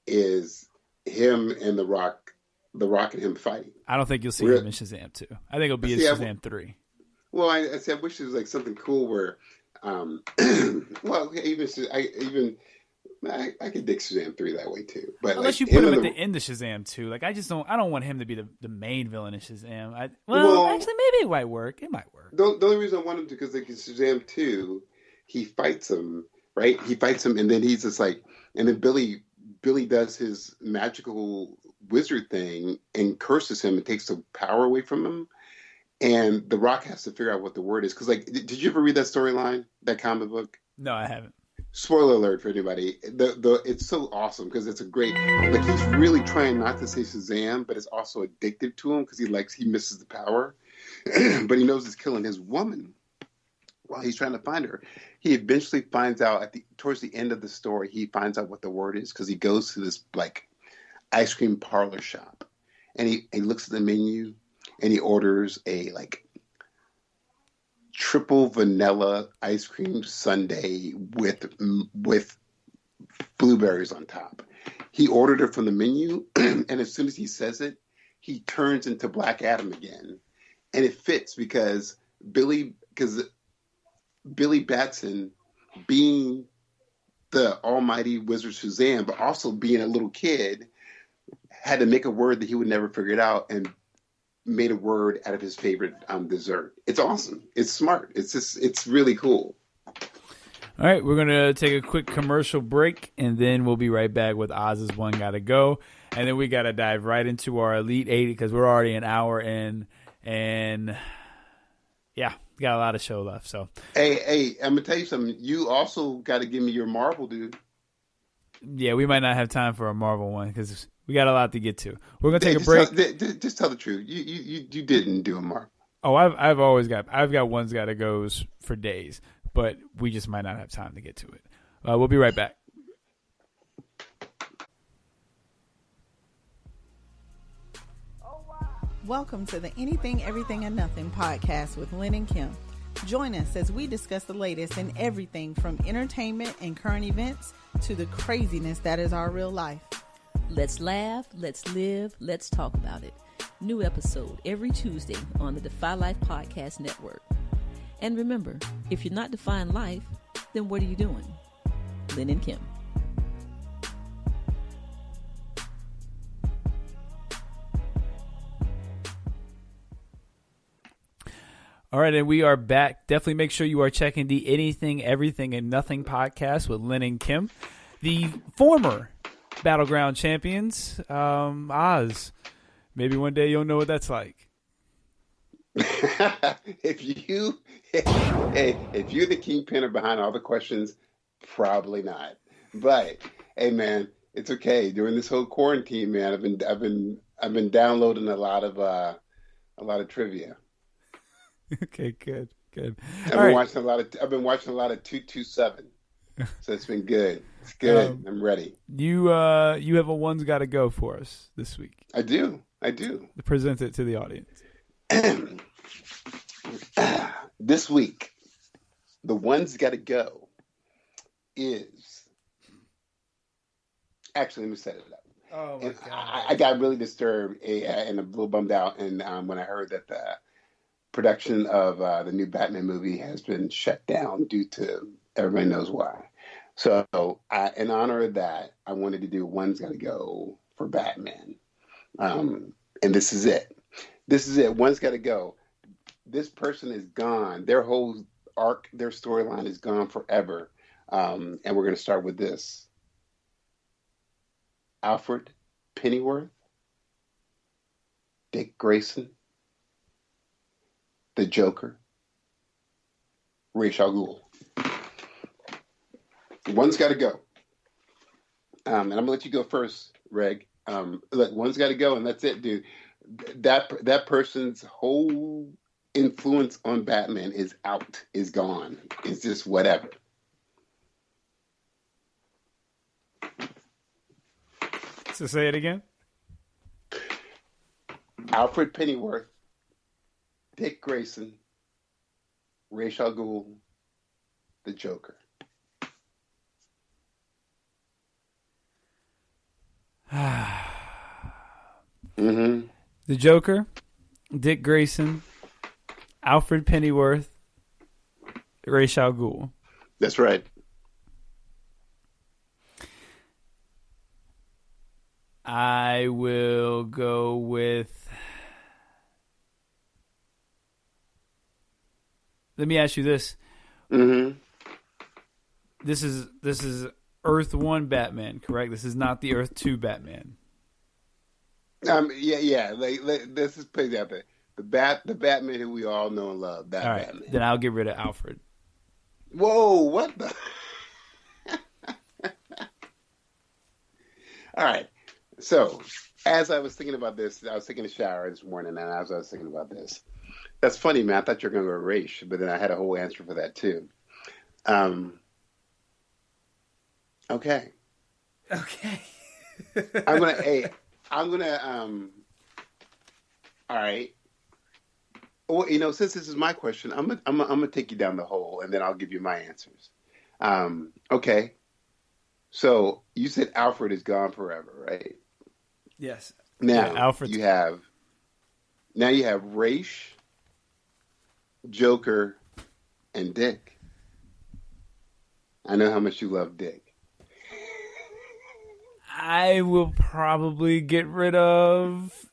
is him and The Rock and him fighting. I don't think you'll see him in Shazam 2. I think it'll be in Shazam 3. Well, I said I wish it was like something cool where, well, I could dig Shazam 3 that way too. But unless like, you put him at the end of Shazam 2, like I don't want him to be the main villain in Shazam. Actually, maybe it might work. It might work. The only reason I want him to, because like in Shazam 2, he fights him, right? He fights him, and then he's just like, and then Billy does his magical wizard thing and curses him and takes the power away from him. And The Rock has to figure out what the word is. Because, like, did you ever read that storyline, that comic book? No, I haven't. Spoiler alert for anybody. It's so awesome because it's a great, like, he's really trying not to say Shazam, but it's also addictive to him because he misses the power. But he knows it's killing his woman while he's trying to find her. He eventually finds out towards the end of the story, he finds out what the word is because he goes to this, like, ice cream parlor shop. And he looks at the menu and he orders a, like, triple vanilla ice cream sundae with blueberries on top. He ordered it from the menu, and as soon as he says it, he turns into Black Adam again. And it fits because Billy Batson, being the almighty wizard Shazam, but also being a little kid, had to make a word that he would never figure it out, and made a word out of his favorite dessert. It's awesome. It's smart. It's really cool. All right, we're going to take a quick commercial break, and then we'll be right back with Oz's One Gotta Go. And then we got to dive right into our Elite 8 because we're already an hour in, and yeah, got a lot of show left. So Hey, I'm going to tell you something. You also got to give me your Marvel, dude. Yeah, we might not have time for a Marvel one because we got a lot to get to. We're gonna take a break. Just tell the truth. You didn't do a Marvel. Oh, I've got one's gotta goes for days, but we just might not have time to get to it. We'll be right back. Welcome to the Anything, Everything, and Nothing podcast with Lynn and Kim. Join us as we discuss the latest in everything from entertainment and current events to the craziness that is our real life. Let's laugh, let's live, let's talk about it. New episode every Tuesday on the Defy Life Podcast Network. And remember, if you're not defying life, then what are you doing? Lynn and Kim. All right, and we are back. Definitely make sure you are checking the Anything, Everything, and Nothing podcast with Lynn and Kim. The former Battleground champions, Oz. Maybe one day you'll know what that's like. If you're the kingpin behind all the questions, probably not. But hey, man, it's okay. During this whole quarantine, man, I've been downloading a lot of trivia. Okay, good. I've been watching a lot of 227. So it's been good. It's good. I'm ready. You have a One's Gotta Go for us this week. I do. Present it to the audience. This week, the One's Gotta Go is actually, let me set it up. Oh my God! I got really disturbed and a little bummed out, and when I heard that the production of the new Batman movie has been shut down due to everybody knows why. So in honor of that, I wanted to do One's Gotta Go for Batman. And this is it. One's Gotta Go. This person is gone. Their whole arc, their storyline is gone forever. And we're going to start with this. Alfred Pennyworth, Dick Grayson, the Joker, Ra's al Ghul. One's Gotta Go. And I'm going to let you go first, Reg. Look, One's Gotta Go, and that's it, dude. that person's whole influence on Batman is out, is gone. It's just whatever. So say it again. Alfred Pennyworth, Dick Grayson, Ra's al Ghul, the Joker. The Joker, Dick Grayson, Alfred Pennyworth, Ra's al Ghul. That's right. I will go with. Let me ask you this. This is Earth 1 Batman, correct? This is not the Earth 2 Batman. Yeah. This is put out there. The Batman who we all know and love. That all right, Batman. then I'll get rid of Alfred. Whoa! What the? All right. So, as I was thinking about this, I was taking a shower this morning, and as I was thinking about this, that's funny, man. I thought you were going to go Ra's, but then I had a whole answer for that too. Okay. I'm gonna. All right. Well, since this is my question, I'm gonna take you down the hole, and then I'll give you my answers. Okay. So you said Alfred is gone forever, right? Yes. Now Alfred. you have Ra's, Joker, and Dick. I know how much you love Dick. I will probably get rid of.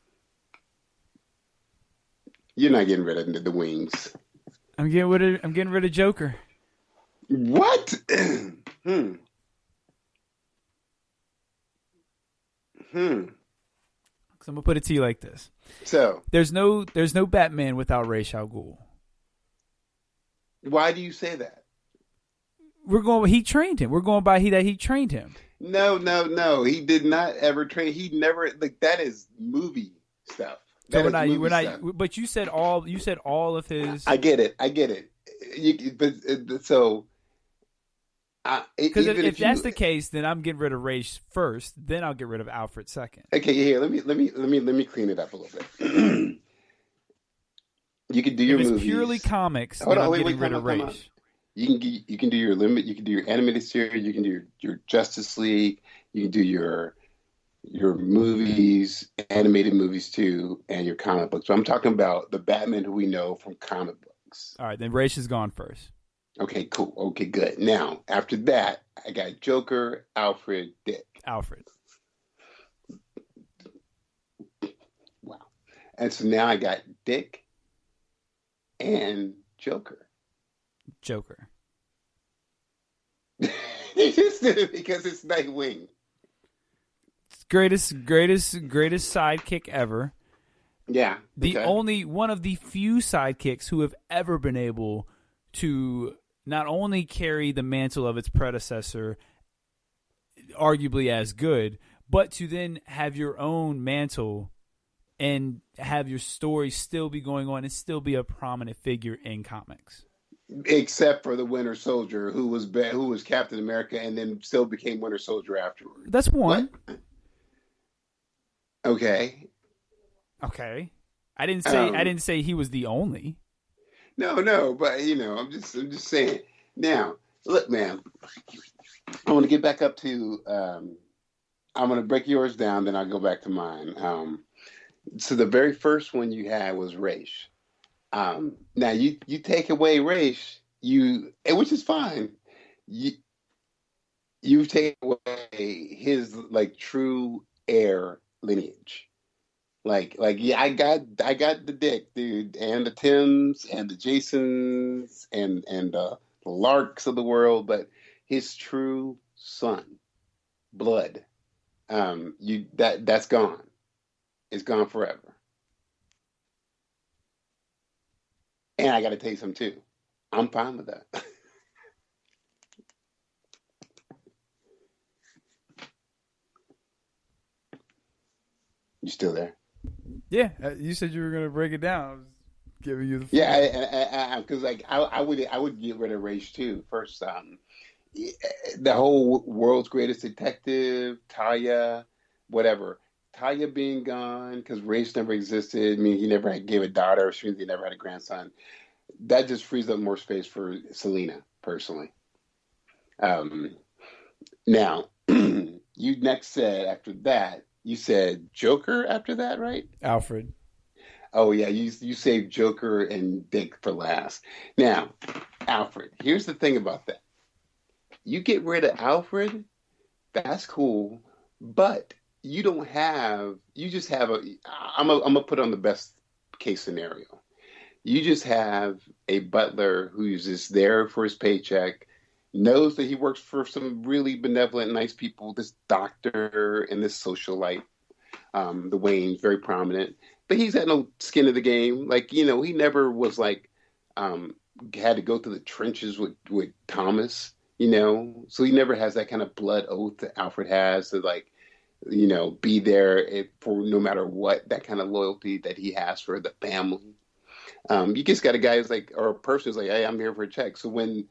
You're not getting rid of the wings. I'm getting rid of Joker. What? So I'm gonna put it to you like this. So there's no Batman without Ra's al Ghul. Why do you say that? He trained him. We're going by that he trained him. No. He did not ever train. He never that is movie stuff. So we're not. But you said all. You said all of his. I get it. Because if that's the case, then I'm getting rid of Ra's first. Then I'll get rid of Alfred second. Okay, here. Let me clean it up a little bit. You can do your movies. If it's purely comics, then I'm getting rid of Ra's. You can do your limit. You can do your animated series. You can do your Justice League. You can do your movies, animated movies too, and your comic books. So I'm talking about the Batman who we know from comic books. All right, then Ra's is gone first. Okay, cool. Okay, good. Now, after that, I got Joker, Alfred, Dick. Alfred. Wow. And so now I got Dick and Joker. Joker. Just because it's Nightwing. Greatest sidekick ever. Yeah. The only one of the few sidekicks who have ever been able to not only carry the mantle of its predecessor, arguably as good, but to then have your own mantle and have your story still be going on and still be a prominent figure in comics. Except for the Winter Soldier, who was Captain America and then still became Winter Soldier afterwards. That's one. What? Okay. I didn't say he was the only. No, but I'm just saying. Now, look, man, I want to get back up to. I'm going to break yours down, then I'll go back to mine. So the very first one you had was Ra's. Now you take away Ra's, which is fine. You've taken away his true heir lineage. Yeah, I got the Dick, dude, and the Tims and the Jasons and the Larks of the world, but his true son, blood, that's gone. It's gone forever. And I got to tell you something too. I'm fine with that. You still there? Yeah, you said you were going to break it down. I was giving you the floor. Yeah, because I would get rid of Raish too. First, the whole world's greatest detective, Talia, whatever. Talia being gone because Raish never existed. I mean, he never gave a daughter. Which means he never had a grandson. That just frees up more space for Selena, personally. Now, you next said after that, you said Joker after that, right? Alfred. Oh, yeah, you saved Joker and Dick for last. Now, Alfred, here's the thing about that. You get rid of Alfred, that's cool, but you just have I'm going to put on the best case scenario. You just have a butler who's just there for his paycheck, knows that he works for some really benevolent, nice people, this doctor and this socialite, the Wayne's, very prominent. But he's had no skin in the game. Like, he never was like, had to go through the trenches with Thomas, So he never has that kind of blood oath that Alfred has to, like, be there for no matter what, that kind of loyalty that he has for the family. You just got a guy who's like, or a person who's like, hey, I'm here for a check. So when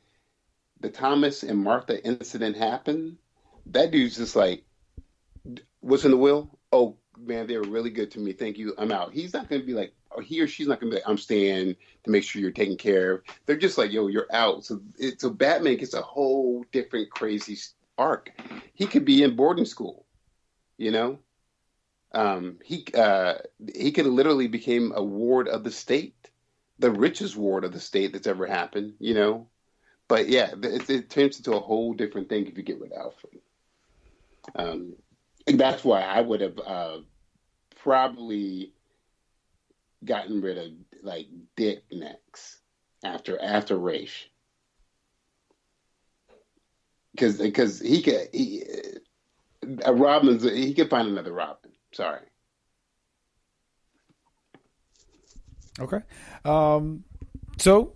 the Thomas and Martha incident happened, that dude's just like, what's in the will? Oh, man, they were really good to me. Thank you. I'm out. He's not going to be like, or he or she's not going to be like, I'm staying to make sure you're taken care of. They're just like, yo, you're out. So Batman gets a whole different crazy arc. He could be in boarding school, He could have literally became a ward of the state, the richest ward of the state that's ever happened, But yeah, it turns into a whole different thing if you get rid of Alfred. And that's why I would have probably gotten rid of like Dick next after Raish, because he could find another Robin. Sorry. Okay. So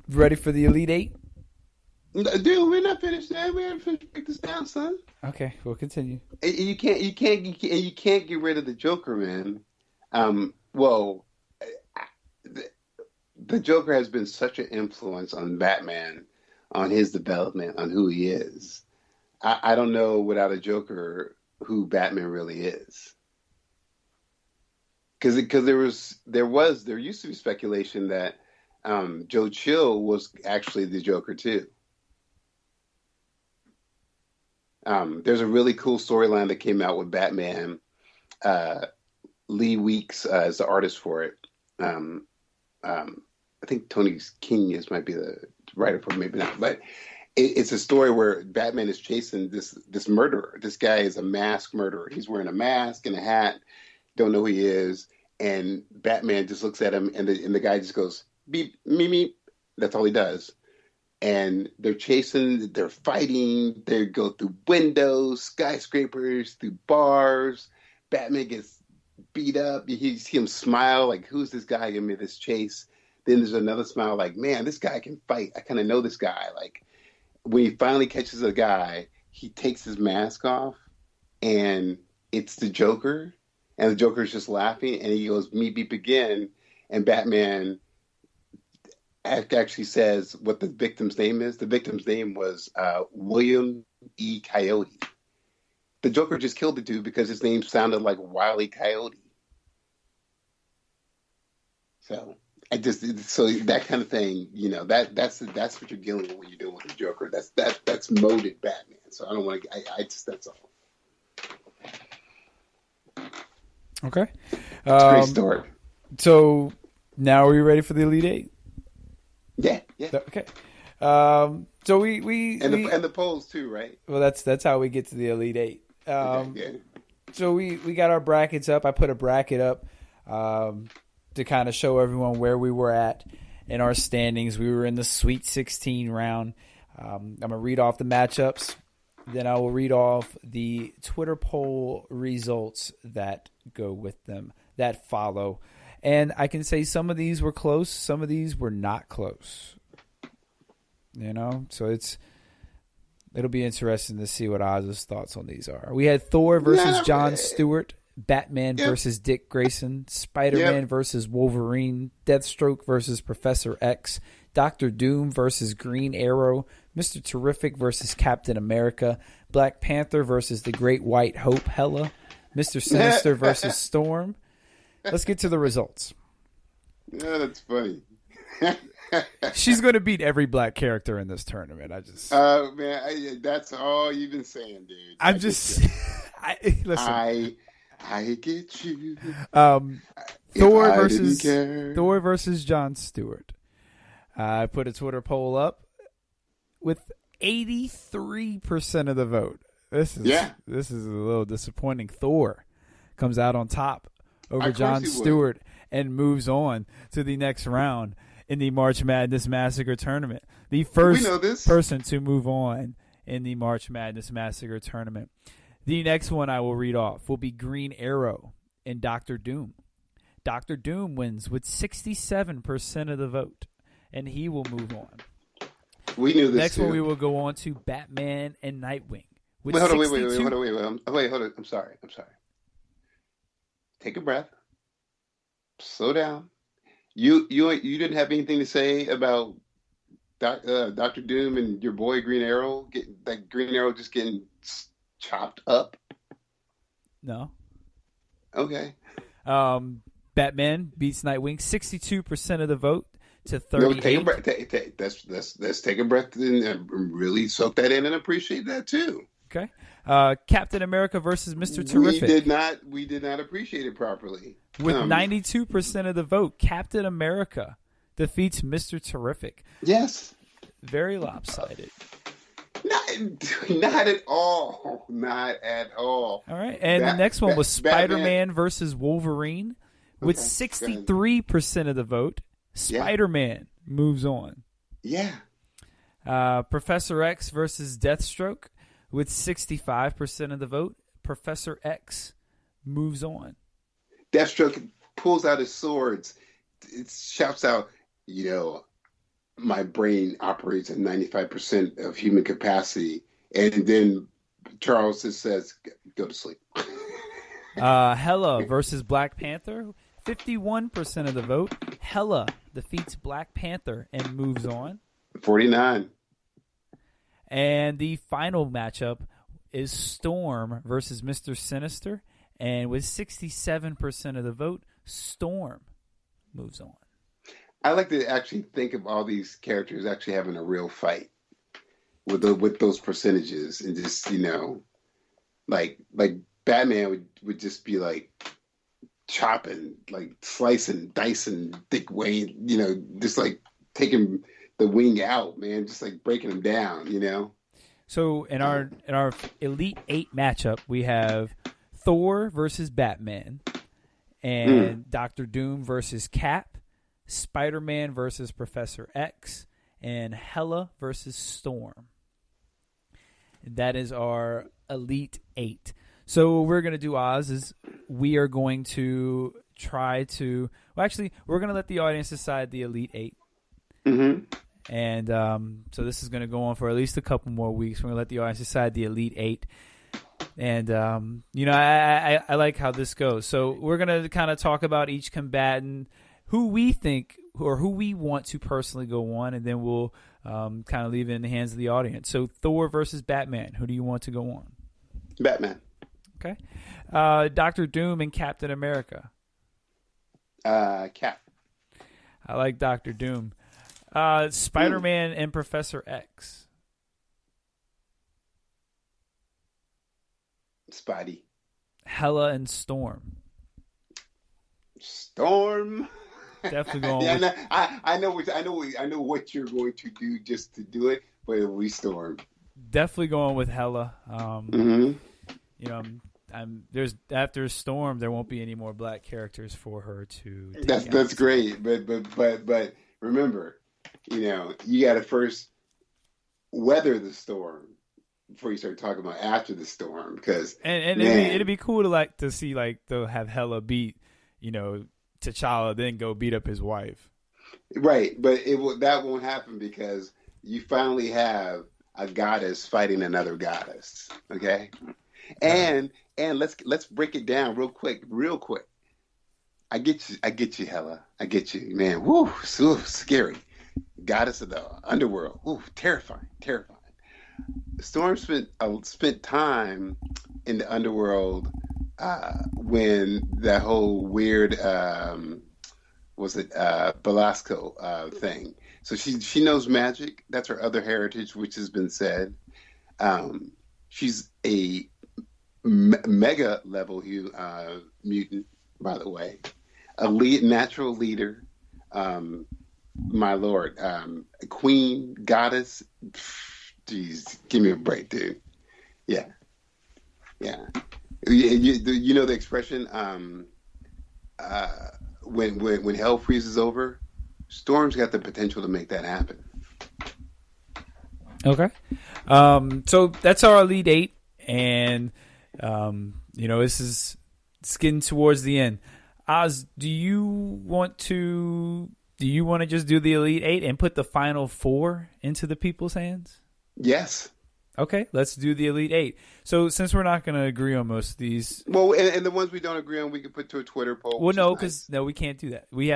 ready for the Elite Eight? Dude, we're not finished yet. We haven't finished break this down, son. Okay, we'll continue. You can't get rid of the Joker, man. The Joker has been such an influence on Batman, on his development, on who he is. I don't know without a Joker who Batman really is. Because there used to be speculation that Joe Chill was actually the Joker too. There's a really cool storyline that came out with Batman. Lee Weeks is the artist for it. I think Tony King might be the writer for it, maybe not. But it's a story where Batman is chasing this murderer. This guy is a masked murderer. He's wearing a mask and a hat. Don't know who he is. And Batman just looks at him, and the guy just goes, beep, meep, meep. That's all he does. And they're chasing, they're fighting, they go through windows, skyscrapers, through bars. Batman gets beat up. You see him smile, like, who's this guy giving me this chase? Then there's another smile, like, man, this guy can fight. I kind of know this guy. Like, when he finally catches a guy, he takes his mask off, and it's the Joker. And the Joker's just laughing, and he goes, meep, beep again. And Batman actually says what the victim's name is. The victim's name was William E. Coyote. The Joker just killed the dude because his name sounded like Wile E. Coyote. So that kind of thing, that's what you're dealing with when you're dealing with the Joker. That's moded Batman. So I don't want to. That's all. Okay. It's a great story. So now are we ready for the Elite Eight? Yeah. Okay. So we and the polls too, right? Well, that's how we get to the Elite Eight. Okay. So we got our brackets up. I put a bracket up to kind of show everyone where we were at in our standings. We were in the Sweet 16 round. I'm going to read off the matchups. Then I will read off the Twitter poll results that go with them, that follow. And I can say some of these were close, some of these were not close. So it'll be interesting to see what Oz's thoughts on these are. We had Thor versus Jon Stewart, Batman versus Dick Grayson, Spider-Man versus Wolverine, Deathstroke versus Professor X, Doctor Doom versus Green Arrow, Mr. Terrific versus Captain America, Black Panther versus the Great White Hope, Hela, Mr. Sinister versus Storm. Let's get to the results. Yeah, that's funny. She's going to beat every black character in this tournament. Man, that's all you've been saying, dude. Listen. I get you. Thor versus Jon Stewart. I put a Twitter poll up with 83% of the vote. This is a little disappointing. Thor comes out on top over Jon Stewart and moves on to the next round in the March Madness Massacre Tournament. The first person to move on in the March Madness Massacre Tournament. The next one I will read off will be Green Arrow and Doctor Doom. Doctor Doom wins with 67% of the vote, and he will move on. We knew this. Next one we will go on to Batman and Nightwing. Wait, hold on. I'm sorry. Take a breath. Slow down. You didn't have anything to say about Dr. Doom and your boy Green Arrow just getting chopped up? No. Okay. Batman beats Nightwing 62% of the vote to 38. No, take a breath. Let's take a breath and really soak that in and appreciate that too. Okay. Captain America versus Mr. Terrific. We did not appreciate it properly. With 92% of the vote, Captain America defeats Mr. Terrific. Yes. Very lopsided. Not at all. Not at all. All right. And the next one was Spider-Man versus Wolverine. With 63% of the vote, Spider-Man moves on. Yeah. Professor X versus Deathstroke. With 65% of the vote, Professor X moves on. Deathstroke pulls out his swords. It shouts out, my brain operates at 95% of human capacity. And then Charles just says, go to sleep. Hela versus Black Panther. 51% of the vote. Hela defeats Black Panther and moves on. 49. And the final matchup is Storm versus Mr. Sinister. And with 67% of the vote, Storm moves on. I like to actually think of all these characters actually having a real fight with those percentages, and just like Batman would just be like chopping, like slicing, dicing Dick Wayne, just like taking the wing out, man, just like breaking them down, So in our Elite 8 matchup, we have Thor versus Batman, and Doctor Doom versus Cap, Spider-Man versus Professor X, and Hela versus Storm. That is our Elite 8. So what we're going to do, Oz, is we are going to try to... Well, actually, we're going to let the audience decide the Elite 8. Mm-hmm. And so this is going to go on for at least a couple more weeks. We're going to let the audience decide the Elite 8. And, I like how this goes. So we're going to kind of talk about each combatant, who we think or who we want to personally go on, and then we'll kind of leave it in the hands of the audience. So Thor versus Batman, who do you want to go on? Batman. Okay. Dr. Doom and Captain America. Cap. I like Dr. Doom. Spider-Man and Professor X. Spidey. Hela and Storm. Storm. Definitely going. I know what you're going to do just to do it, but we Storm. Definitely going with Hela. There's after Storm, there won't be any more black characters for her to. That's great, but remember, you got to first weather the storm before you start talking about after the storm, because it'd be cool to see they'll have Hela beat T'Challa, then go beat up his wife. Right, but that won't happen because you finally have a goddess fighting another goddess. Okay, And let's break it down real quick. I get you, Hella. I get you, man. Woo, so scary. Goddess of the underworld. Ooh, terrifying. Storm spent time in the underworld when that whole weird Belasco thing. So she knows magic. That's her other heritage, which has been said. She's a mega level mutant, by the way. A natural leader. My lord, queen, goddess. Jeez, give me a break, dude. Yeah. You know the expression, when hell freezes over, Storm's got the potential to make that happen. Okay. So that's our Elite Eight, and this is getting towards the end. Oz, do you want to just do the Elite Eight and put the Final Four into the people's hands? Yes. Okay, let's do the Elite Eight. So since we're not going to agree on most of these, well, and the ones we don't agree on, we can put to a Twitter poll. Well, no, because we can't do that. We're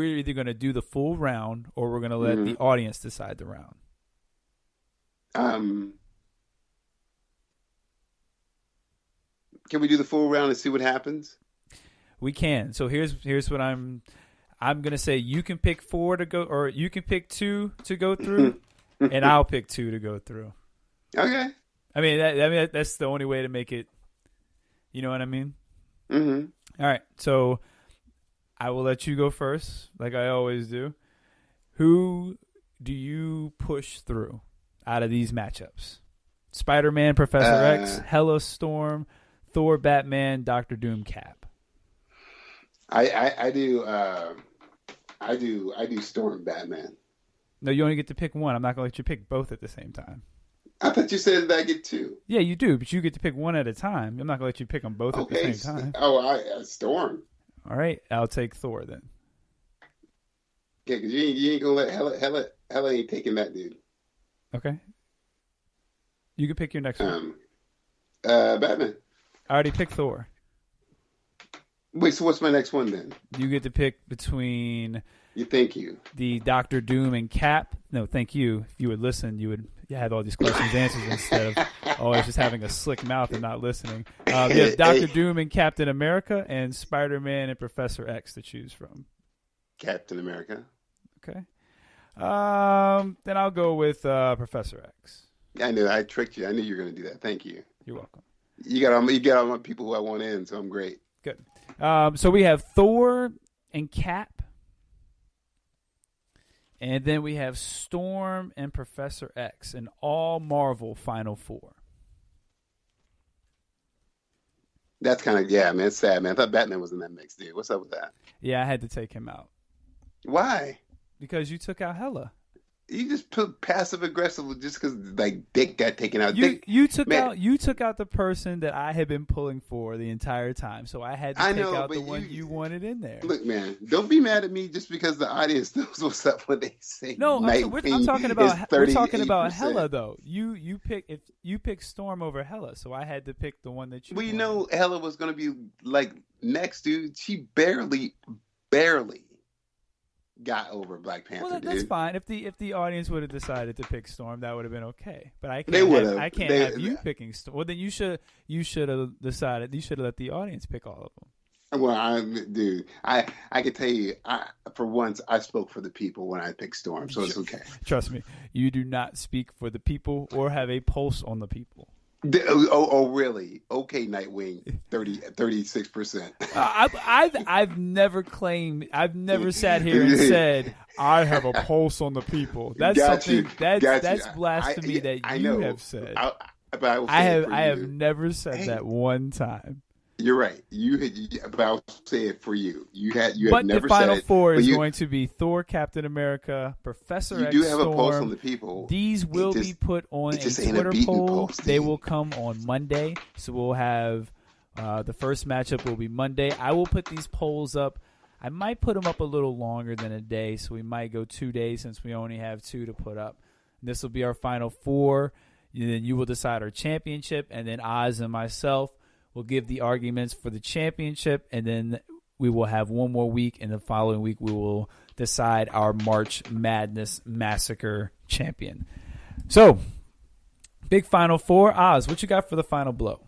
either going to do the full round or we're going to let the audience decide the round. Can we do the full round and see what happens? We can. So here's what I'm going to say. You can pick 4 to go, or you can pick 2 to go through, and I'll pick 2 to go through. Okay. I mean, that's the only way to make it. You know what I mean? Mm-hmm. All right. So I will let you go first, like I always do. Who do you push through out of these matchups? Spider-Man, Professor X, Hela, Storm, Thor, Batman, Doctor Doom, Cap. I do Storm, Batman. No, you only get to pick one. I'm not going to let you pick both at the same time. I thought you said that I get 2. Yeah, you do, but you get to pick one at a time. I'm not going to let you pick them both at the same time. Storm. All right, I'll take Thor then. Yeah, because you ain't going to let Hela ain't taking that, dude. Okay. You can pick your next one. Batman. I already picked Thor. Wait, so what's my next one then? You get to pick between... Thank you. The Doctor Doom and Cap. No, thank you. If you would listen, you would have all these questions answered instead of always just having a slick mouth and not listening. You have Doctor Doom and Captain America, and Spider-Man and Professor X to choose from. Captain America. Okay. Then I'll go with Professor X. I knew I tricked you. I knew you were going to do that. Thank you. You're welcome. You got all my people who I want in, so I'm great. Good. So we have Thor and Cap. And then we have Storm and Professor X, an all Marvel Final Four. That's kind of, man, it's sad, man. I thought Batman was in that mix, dude. What's up with that? Yeah, I had to take him out. Why? Because you took out Hela. You just put passive aggressive just because Dick got taken out. You took out the person that I had been pulling for the entire time, so I had to take out the one you wanted in there. Look, man, don't be mad at me just because the audience knows what's up when they say. No, I'm talking about we're talking about Hela though. You pick Storm over Hela, so I had to pick the one that you. We know Hela was going to be next, dude. She barely got over Black Panther. Well, that's fine. If the audience would have decided to pick Storm, that would have been okay. But I can't. I can't have you picking Storm. Well, then you should have decided. You should have let the audience pick all of them. Well, I can tell you, for once, I spoke for the people when I picked Storm, so it's okay. Trust me, you do not speak for the people or have a pulse on the people. Oh, really? Okay, Nightwing, 36%. I've never claimed. I've never sat here and said I have a pulse on the people. That's something. That's blasphemy that you have said. I have never said that one time. You're right. But I'll say it for you. You have never said it. But the Final Four is going to be Thor, Captain America, Professor X, You do have Storm. a pulse on the people. These will be put on a Twitter poll. They will come on Monday. So we'll have the first matchup will be Monday. I will put these polls up. I might put them up a little longer than a day, so we might go 2 days since we only have 2 to put up. This will be our Final Four. Then you will decide our championship, and then Oz and myself will give the arguments for the championship, and then we will have one more week, and the following week we will decide our March Madness Massacre champion. So, big Final Four. Oz, what you got for the final blow?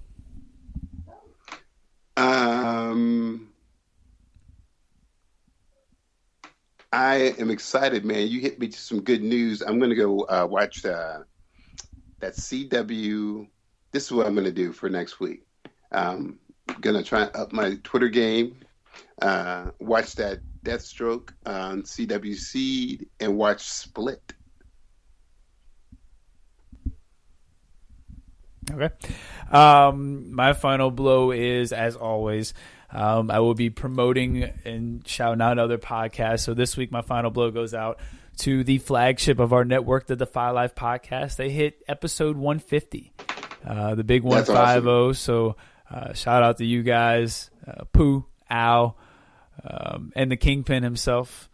I am excited, man. You hit me to some good news. I'm going to go watch that CW. This is what I'm going to do for next week. I'm going to try and up my Twitter game, watch that Deathstroke on CW Seed, and watch Split. Okay. My final blow is, as always, I will be promoting and shouting out other podcasts. So this week, my final blow goes out to the flagship of our network, the Defy Life podcast. They hit episode 150, the big 150. Awesome. So shout out to you guys, Pooh, Al, and the Kingpin himself.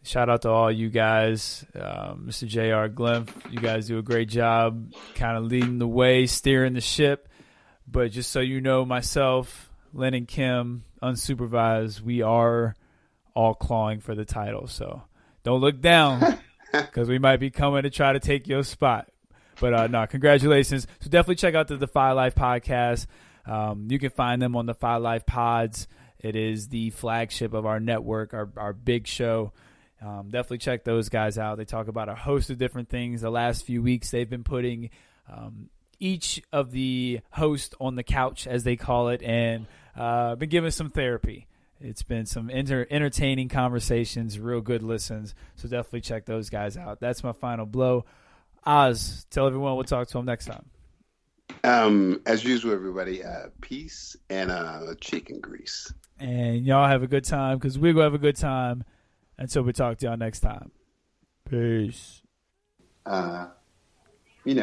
Shout out to all you guys, Mr. J.R. Glenn. You guys do a great job kind of leading the way, steering the ship. But just so you know, myself, Lynn and Kim, unsupervised, we are all clawing for the title. So don't look down because we might be coming to try to take your spot. But no, congratulations. So definitely check out the Defy Life podcast. You can find them on the Defy Life Pods. It is the flagship of our network, our big show. Definitely check those guys out. They talk about a host of different things. The last few weeks, they've been putting each of the hosts on the couch, as they call it, and been giving some therapy. It's been some entertaining conversations, real good listens. So definitely check those guys out. That's my final blow. Oz, tell everyone we'll talk to them next time. As usual, everybody, peace and chicken grease. And y'all have a good time because we're going to have a good time. Until we talk to y'all next time. Peace. What you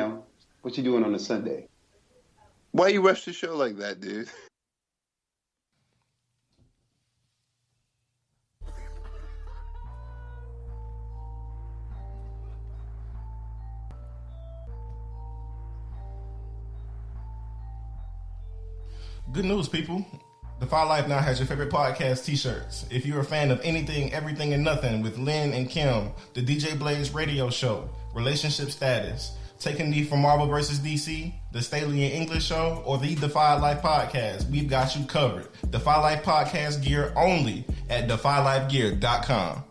doing on a Sunday? Why you rush the show like that, dude? Good news, people. Defy Life now has your favorite podcast t-shirts. If you're a fan of anything, everything, and nothing with Lynn and Kim, the DJ Blaze radio show, Relationship Status, Taking Knee from Marvel vs. DC, the Staley and English show, or the Defy Life podcast, we've got you covered. Defy Life podcast gear only at defylifegear.com.